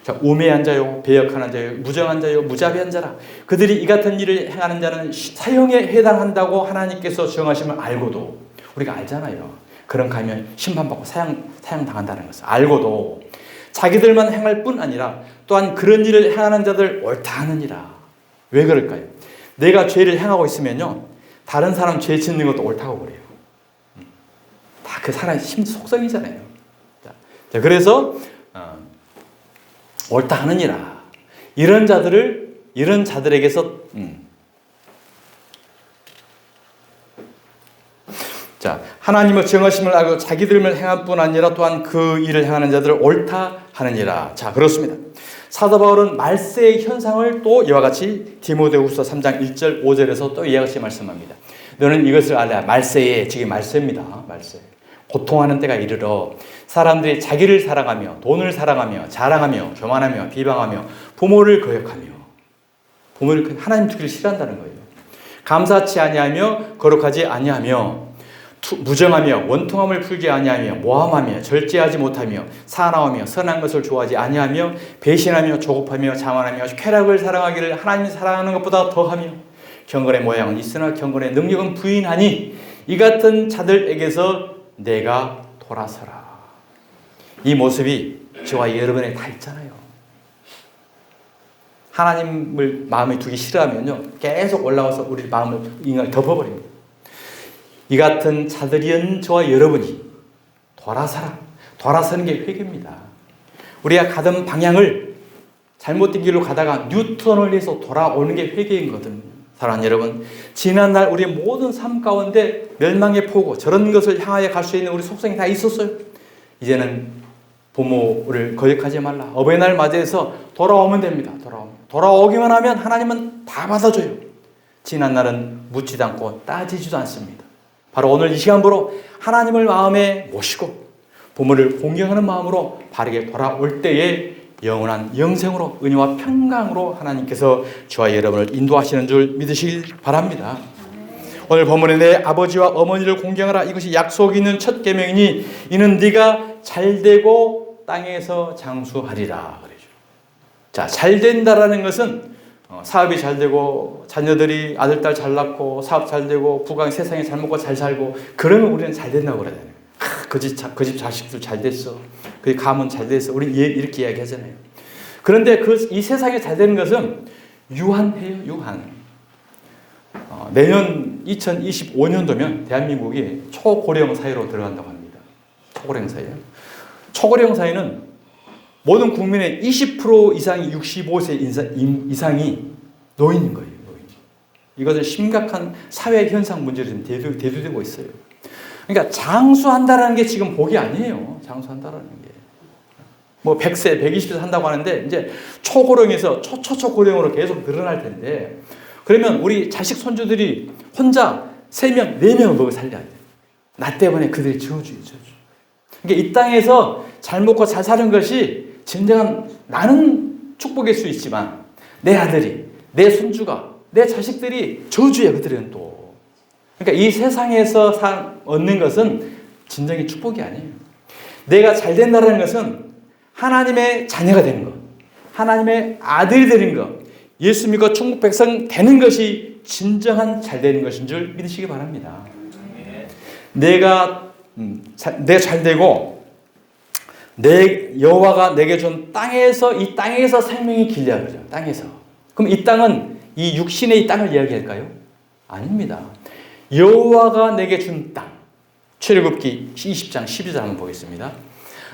자, 우매한 자요, 배역하는 자요, 무정한 자요, 무자비한 자라. 그들이 이 같은 일을 행하는 자는 사형에 해당한다고 하나님께서 정하시면 알고도, 우리가 알잖아요. 그런 가면 심판받고 사형당한다는 것을 알고도 자기들만 행할 뿐 아니라 또한 그런 일을 행하는 자들 옳다 하느니라. 왜 그럴까요? 내가 죄를 행하고 있으면요, 다른 사람 죄 짓는 것도 옳다고 그래요. 다 그 사람의 속성이잖아요. 자, 그래서 옳다 하느니라. 이런 자들에게서 자, 하나님의 정하심을 알고 자기들만 행할 뿐 아니라 또한 그 일을 행하는 자들을 옳다 하느니라. 자, 그렇습니다. 사도 바울은 말세의 현상을 또 이와 같이 디모데후서 3장 1절 5절에서 또 이와 같이 말씀합니다. 너는 이것을 알라. 말세에, 지금 말세입니다. 말세. 고통하는 때가 이르러 사람들이 자기를 사랑하며 돈을 사랑하며 자랑하며 교만하며 비방하며 부모를 거역하며, 하나님 두기를 싫어한다는 거예요. 감사치 아니하며 거룩하지 아니하며 무정하며 원통함을 풀지 아니하며 모함하며 절제하지 못하며 사나우며 선한 것을 좋아하지 아니하며 배신하며 조급하며 자만하며 쾌락을 사랑하기를 하나님이 사랑하는 것보다 더하며 경건의 모양은 있으나 경건의 능력은 부인하니 이 같은 자들에게서 내가 돌아서라. 이 모습이 저와 여러분에 다 있잖아요. 하나님을 마음에 두기 싫어하면요, 계속 올라와서 우리 마음을 인간을 덮어버립니다. 이 같은 자들이은 저와 여러분이 돌아서는 게 회개입니다. 우리가 가던 방향을 잘못된 길로 가다가 뉴턴을 해서 돌아오는 게 회개이거든요. 사랑하는 여러분, 지난날 우리의 모든 삶 가운데 멸망의 포고, 저런 것을 향하여 갈 수 있는 우리 속성이 다 있었어요. 이제는 부모를 거역하지 말라. 어버이날 맞이해서 돌아오면 됩니다. 돌아오기만 하면 하나님은 다 받아줘요. 지난날은 묻지도 않고 따지지도 않습니다. 바로 오늘 이 시간부로 하나님을 마음에 모시고 부모를 공경하는 마음으로 바르게 돌아올 때에 영원한 영생으로, 은혜와 평강으로 하나님께서 저와 여러분을 인도하시는 줄 믿으시길 바랍니다. 오늘 본문에 내 아버지와 어머니를 공경하라. 이것이 약속 있는 첫 계명이니 이는 네가 잘되고 땅에서 장수하리라. 그러죠. 자, 잘된다라는 것은 사업이 잘 되고 자녀들이 아들, 딸 잘 낳고 사업 잘 되고 부가 세상에 잘 먹고 잘 살고 그러면 우리는 잘 된다고 그러잖아요. 그 집 자식들 잘 됐어. 그 가문 잘 됐어. 우리 이렇게 이야기하잖아요. 그런데 이 세상에 잘 되는 것은 유한해요. 유한. 내년 2025년도면 대한민국이 초고령 사회로 들어간다고 합니다. 초고령 사회. 초고령 사회는 모든 국민의 20% 이상이 65세 이상이 노인인 거예요. 이것은 심각한 사회 현상 문제로 지금 대두되고 있어요. 그러니까 장수한다라는 게 지금 복이 아니에요. 장수한다라는 게. 뭐 100세, 120세 산다고 하는데 이제 초고령에서 초초초고령으로 계속 늘어날 텐데 그러면 우리 자식 손주들이 혼자 3명, 4명을 먹어 살려야 돼. 나 때문에 그들이 저주예요, 저주. 그러니까 이 땅에서 잘 먹고 잘 사는 것이 진정한 나는 축복일 수 있지만 내 아들이, 내 손주가, 내 자식들이 저주야, 그들은 또. 그러니까 이 세상에서 얻는 것은 진정의 축복이 아니에요. 내가 잘 된다는 것은 하나님의 자녀가 되는 것, 하나님의 아들이 되는 것, 예수 믿고 천국 백성 되는 것이 진정한 잘 되는 것인 줄 믿으시기 바랍니다. 내가 잘 되고 내 여호와가 내게 준 땅에서 이 땅에서 생명이 길려 그러죠. 땅에서. 그럼 이 땅은 이 육신의 이 땅을 이야기할까요? 아닙니다. 여호와가 내게 준 땅. 출애굽기 20장 12절 한번 보겠습니다.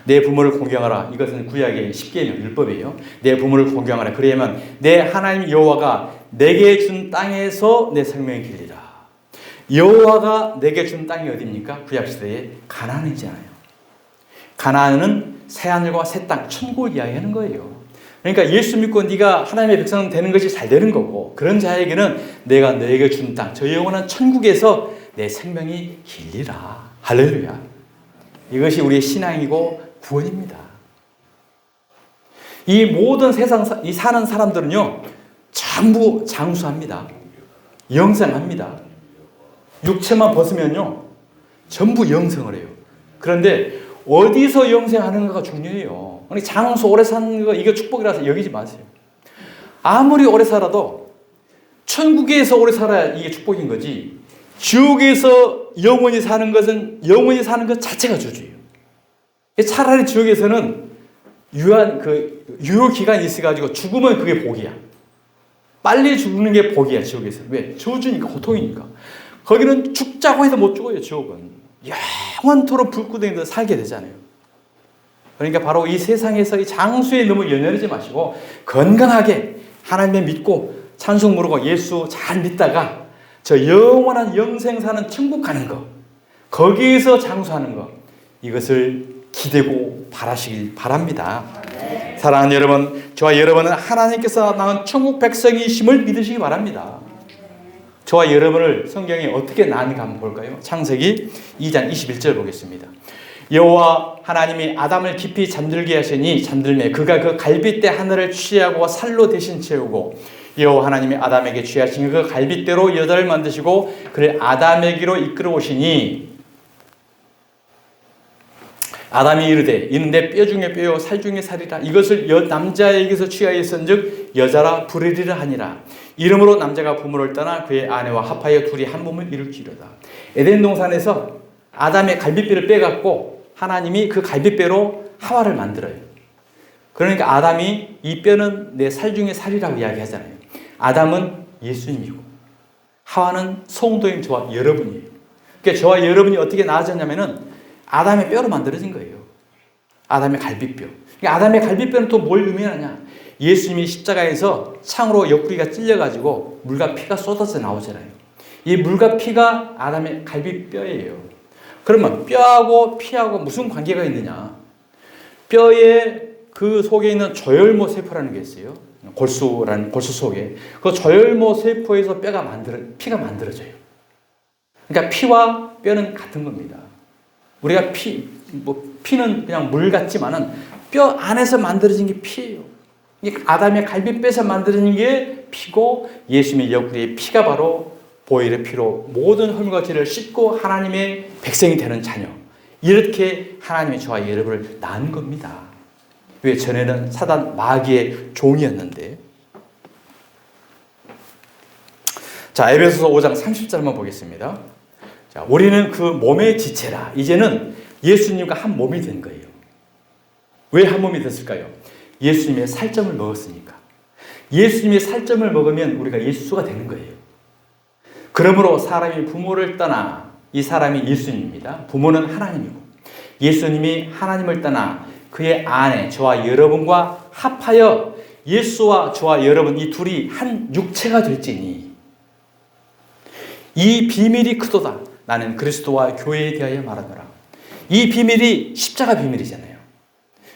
내 부모를 공경하라. 이것은 구약의 10계명 율법이에요. 내 부모를 공경하라. 그래야만 내 하나님 여호와가 내게 준 땅에서 내 생명이 길리라. 여호와가 내게 준 땅이 어디입니까? 구약 시대에 가나안이잖아요. 가나안은 새하늘과 새 땅, 천국을 이야기하는 거예요. 그러니까 예수 믿고 네가 하나님의 백성 되는 것이 잘 되는 거고 그런 자에게는 내가 너에게 준 땅, 저 영원한 천국에서 내 생명이 길리라. 할렐루야. 이것이 우리의 신앙이고 구원입니다. 이 모든 세상 이 사는 사람들은요 전부 장수합니다. 영생합니다. 육체만 벗으면요 전부 영생을 해요. 그런데 어디서 영생하는가가 중요해요. 장수 오래 사는 거 이게 축복이라서 여기지 마세요. 아무리 오래 살아도 천국에서 오래 살아야 이게 축복인 거지 지옥에서 영원히 사는 것은 영원히 사는 것 자체가 저주예요. 차라리 지옥에서는 유효 기간이 있어가지고 죽으면 그게 복이야. 빨리 죽는 게 복이야, 지옥에서. 왜? 저주니까, 고통이니까. 거기는 죽자고 해도 못 죽어요, 지옥은. 영원토록 불구덩이에서 살게 되잖아요. 그러니까 바로 이 세상에서 이 장수에 너무 연연하지 마시고 건강하게 하나님을 믿고 찬송 부르고 예수 잘 믿다가 저 영원한 영생 사는 천국 가는 거, 거기에서 장수하는 거, 이것을 기대고 바라시길 바랍니다. 네. 사랑하는 여러분, 저와 여러분은 하나님께서 낳은 천국 백성이심을 믿으시기 바랍니다. 저와 여러분을 성경에 어떻게 낳은가 한번 볼까요? 창세기 2장 21절 보겠습니다. 여호와 하나님이 아담을 깊이 잠들게 하시니 잠들매 그가 그 갈빗대 하늘을 취하고 살로 대신 채우고 여호와 하나님이 아담에게 취하신 그 갈빗대로 여자를 만드시고 그를 아담에게로 이끌어 오시니 아담이 이르되 이는 내 뼈 중에 뼈요 살 중에 살이라. 이것을 남자에게서 취하였은즉 여자라 부르리라 하니라. 이러므로 남자가 부모를 떠나 그의 아내와 합하여 둘이 한 몸을 이룰지로다. 에덴 동산에서 아담의 갈빗뼈를 빼갖고 하나님이 그 갈빗뼈로 하와를 만들어요. 그러니까 아담이 이 뼈는 내 살 중에 살이라고 이야기하잖아요. 아담은 예수님이고 하와는 성도인 저와 여러분이에요. 그러니까 저와 여러분이 어떻게 나아졌냐면은 아담의 뼈로 만들어진 거예요. 아담의 갈빗뼈. 그러니까 아담의 갈빗뼈는 또 뭘 의미하냐? 예수님이 십자가에서 창으로 옆구리가 찔려가지고 물과 피가 쏟아져 나오잖아요. 이 물과 피가 아담의 갈빗뼈예요. 그러면 뼈하고 피하고 무슨 관계가 있느냐? 뼈에 그 속에 있는 조혈모 세포라는 게 있어요. 골수라는 골수 속에 그 조혈모 세포에서 피가 만들어져요. 그러니까 피와 뼈는 같은 겁니다. 우리가 피는 그냥 물 같지만은 뼈 안에서 만들어진 게 피예요. 아담의 갈빗뼈에서 만들어진 게 피고 예수님의 옆구리의 피가 바로 보혈의 피로 모든 헐물과 죄를 씻고 하나님의 백성이 되는 자녀. 이렇게 하나님이 저와 여러분을 낳은 겁니다. 왜? 전에는 사단 마귀의 종이었는데. 자, 에베소서 5장 30절만 보겠습니다. 자, 우리는 그 몸의 지체라. 이제는 예수님과 한 몸이 된 거예요. 왜 한 몸이 됐을까요? 예수님의 살점을 먹었으니까. 예수님의 살점을 먹으면 우리가 예수가 되는 거예요. 그러므로 사람이 부모를 떠나 이 사람이 예수님입니다. 부모는 하나님이고 예수님이 하나님을 떠나 그의 아내 저와 여러분과 합하여 예수와 저와 여러분 이 둘이 한 육체가 될지니 이 비밀이 크도다. 나는 그리스도와 교회에 대하여 말하노라. 이 비밀이 십자가 비밀이잖아요.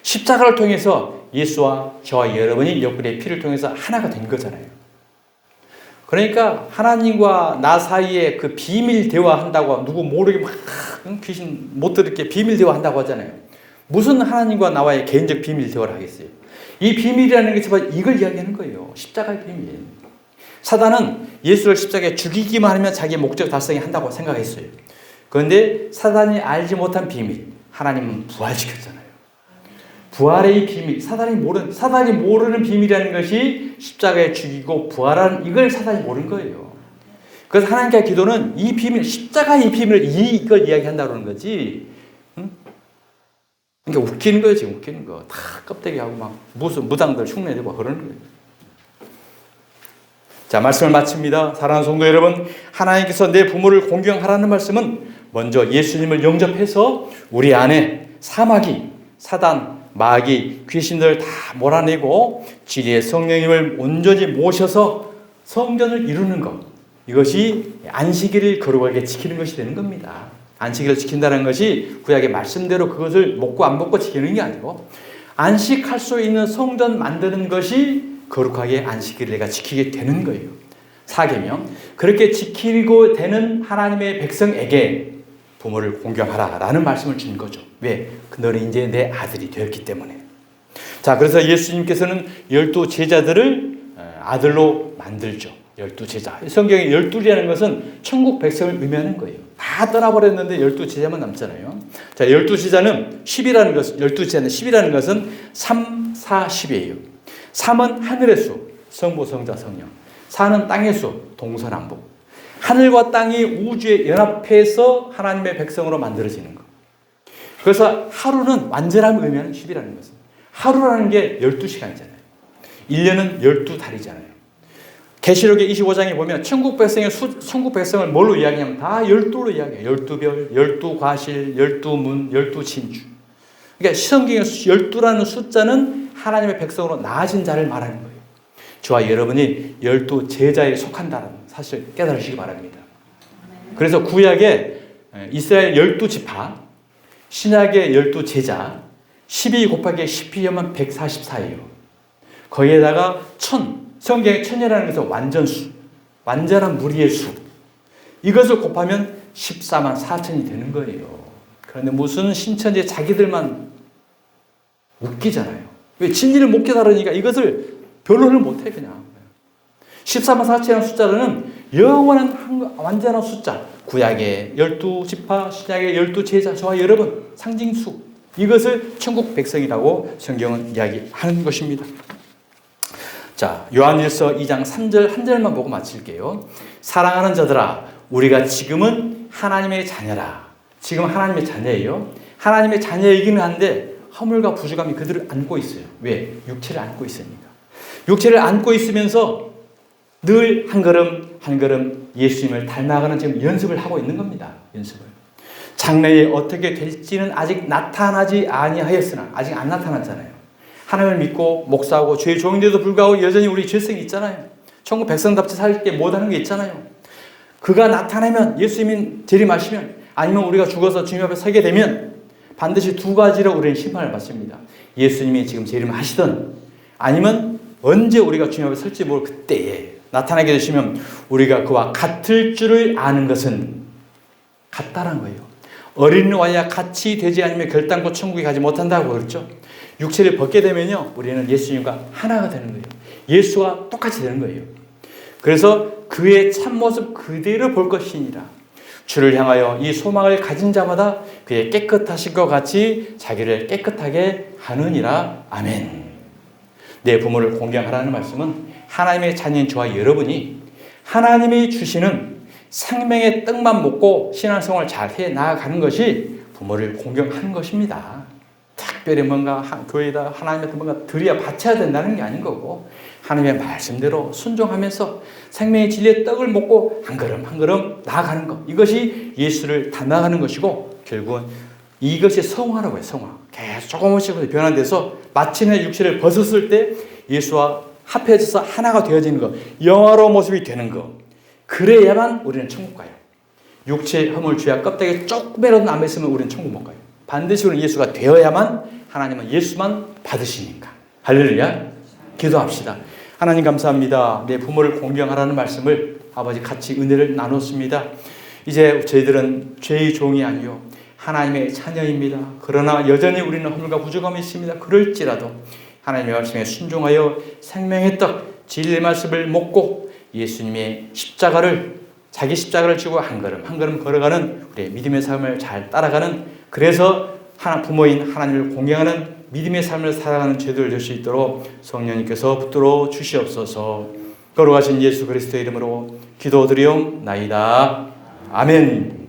십자가를 통해서 예수와 저와 여러분이 옆구리의 피를 통해서 하나가 된 거잖아요. 그러니까 하나님과 나 사이에 그 비밀 대화한다고 누구 모르게 막 귀신 못 들게 비밀 대화한다고 하잖아요. 무슨 하나님과 나와의 개인적 비밀 대화를 하겠어요? 이 비밀이라는 게 정말 이걸 이야기하는 거예요. 십자가의 비밀. 사단은 예수를 십자가에 죽이기만 하면 자기의 목적 달성이 한다고 생각했어요. 그런데 사단이 알지 못한 비밀, 하나님은 부활시켰잖아요. 부활의 비밀, 사단이 모르는 비밀이라는 것이 십자가에 죽이고 부활하는 이걸 사단이 모르는 거예요. 그래서 하나님께 기도는 이 비밀, 십자가의 비밀을 이걸 이야기한다는 거지. 응? 그러니까 웃기는 거예요, 지금 웃기는 거. 다 껍데기하고 막 무슨 무당들 흉내내고 그러는 거예요. 자, 말씀을 마칩니다. 사랑하는 성도 여러분, 하나님께서 내 부모를 공경하라는 말씀은 먼저 예수님을 영접해서 우리 안에 사마귀, 사단, 마귀, 귀신들을 다 몰아내고 진리의 성령님을 온전히 모셔서 성전을 이루는 것. 이것이 안식일을 거룩하게 지키는 것이 되는 겁니다. 안식일을 지킨다는 것이 구약의 말씀대로 그것을 먹고 안 먹고 지키는 게 아니고 안식할 수 있는 성전 만드는 것이 거룩하게 안식일을 내가 지키게 되는 거예요. 사계명. 그렇게 지키고 되는 하나님의 백성에게 부모를 공경하라라는 말씀을 준 거죠. 왜? 너는 이제 내 아들이 되었기 때문에. 자, 그래서 예수님께서는 12 제자들을 아들로 만들죠. 12 제자. 성경에 12이라는 것은 천국 백성을 의미하는 거예요. 다 떠나버렸는데 12 제자만 남잖아요. 자, 12 제자는 10이라는 것은, 12 제자는 10이라는 것은 3, 4, 10이에요. 3은 하늘의 수, 성부, 성자, 성령. 4는 땅의 수, 동서남북. 하늘과 땅이 우주에 연합해서 하나님의 백성으로 만들어지는 것. 그래서 하루는 완전함을 의미하는 10이라는 것은. 하루라는 게 12시간이잖아요. 1년은 12달이잖아요. 계시록의 25장에 보면 천국 백성을 뭘로 이야기하면 다 12로 이야기해요. 12별, 12과실, 12문, 12진주. 그러니까 성경의 12라는 숫자는 하나님의 백성으로 나아진 자를 말하는 거예요. 저와 여러분이 12 제자에 속한다는 사실 깨달으시기 바랍니다. 그래서 구약에 이스라엘 12지파, 신약의 12 제자, 12 곱하기 10이 하면 144예요. 거기에다가 성경의 천이라는 것은 완전수, 완전한 무리의 수. 이것을 곱하면 14만 4천이 되는 거예요. 그런데 무슨 신천지 자기들만 웃기잖아요. 왜 진리를 못 깨달으니까 이것을 변론을 못해 그냥. 14만 4천이라는 숫자는 영원한 완전한 숫자. 구약의 12지파, 신약의 12 제자, 저와 여러분 상징수. 이것을 천국 백성이라고 성경은 이야기하는 것입니다. 자, 요한일서 2장 3절 한 절만 보고 마칠게요. 사랑하는 자들아, 우리가 지금은 하나님의 자녀라. 지금 하나님의 자녀예요. 하나님의 자녀이기는 한데 허물과 부족함이 그들을 안고 있어요. 왜? 육체를 안고 있으니까. 육체를 안고 있으면서 늘 한 걸음 한 걸음 예수님을 닮아가는 지금 연습을 하고 있는 겁니다. 연습을. 장래에 어떻게 될지는 아직 나타나지 아니하였으나 아직 안 나타났잖아요. 하나님을 믿고 목사하고 죄의 종인데도 불구하고 여전히 우리 죄성이 있잖아요. 천국 백성답지 살 게 못하는 게 있잖아요. 그가 나타나면 예수님이 재림하시면 아니면 우리가 죽어서 주님 앞에 서게 되면 반드시 두 가지로 우리는 심판을 받습니다. 예수님이 지금 재림하시든 아니면 언제 우리가 주님 앞에 설지 모를 그때에 나타나게 되시면 우리가 그와 같을 줄을 아는 것은 같다란 거예요. 어린이와 같이 되지 않으면 결단코 천국에 가지 못한다고 그랬죠. 육체를 벗게 되면요, 우리는 예수님과 하나가 되는 거예요. 예수와 똑같이 되는 거예요. 그래서 그의 참모습 그대로 볼 것이니라. 주를 향하여 이 소망을 가진 자마다 그의 깨끗하신 것 같이 자기를 깨끗하게 하느니라. 아멘. 내 부모를 공경하라는 말씀은 하나님의 자녀인 저와 여러분이 하나님이 주시는 생명의 떡만 먹고 신앙생활을 잘 해 나아가는 것이 부모를 공경하는 것입니다. 특별히 뭔가 교회에다 하나님한테 뭔가 드려야 바쳐야 된다는 게 아닌 거고 하나님의 말씀대로 순종하면서 생명의 진리의 떡을 먹고 한 걸음 한 걸음 나아가는 것. 이것이 예수를 닮아가는 것이고 결국은 이것이 성화라고 해요. 성화. 계속 조금씩 변화돼서 마침내 육체를 벗었을 때 예수와 합해져서 하나가 되어지는 것. 영화로운 모습이 되는 것. 그래야만 우리는 천국 가요. 육체의 허물, 죄악, 껍데기 조금이라도 남아있으면 우리는 천국 못 가요. 반드시 우리는 예수가 되어야만 하나님은 예수만 받으시니까. 할렐루야. 기도합시다. 하나님 감사합니다. 내 부모를 공경하라는 말씀을 아버지 같이 은혜를 나눴습니다. 이제 저희들은 죄의 종이 아니요 하나님의 자녀입니다. 그러나 여전히 우리는 허물과 부족함이 있습니다. 그럴지라도 하나님의 말씀에 순종하여 생명의 떡 진리의 말씀을 먹고 예수님의 십자가를 자기 십자가를 지고 한 걸음 한 걸음 걸어가는 우리의 믿음의 삶을 잘 따라가는, 그래서 부모인 하나님을 공경하는 믿음의 삶을 살아가는 제도를 될 수 있도록 성령님께서 붙들어 주시옵소서. 거룩하신 예수 그리스도의 이름으로 기도드리옵나이다. 아멘.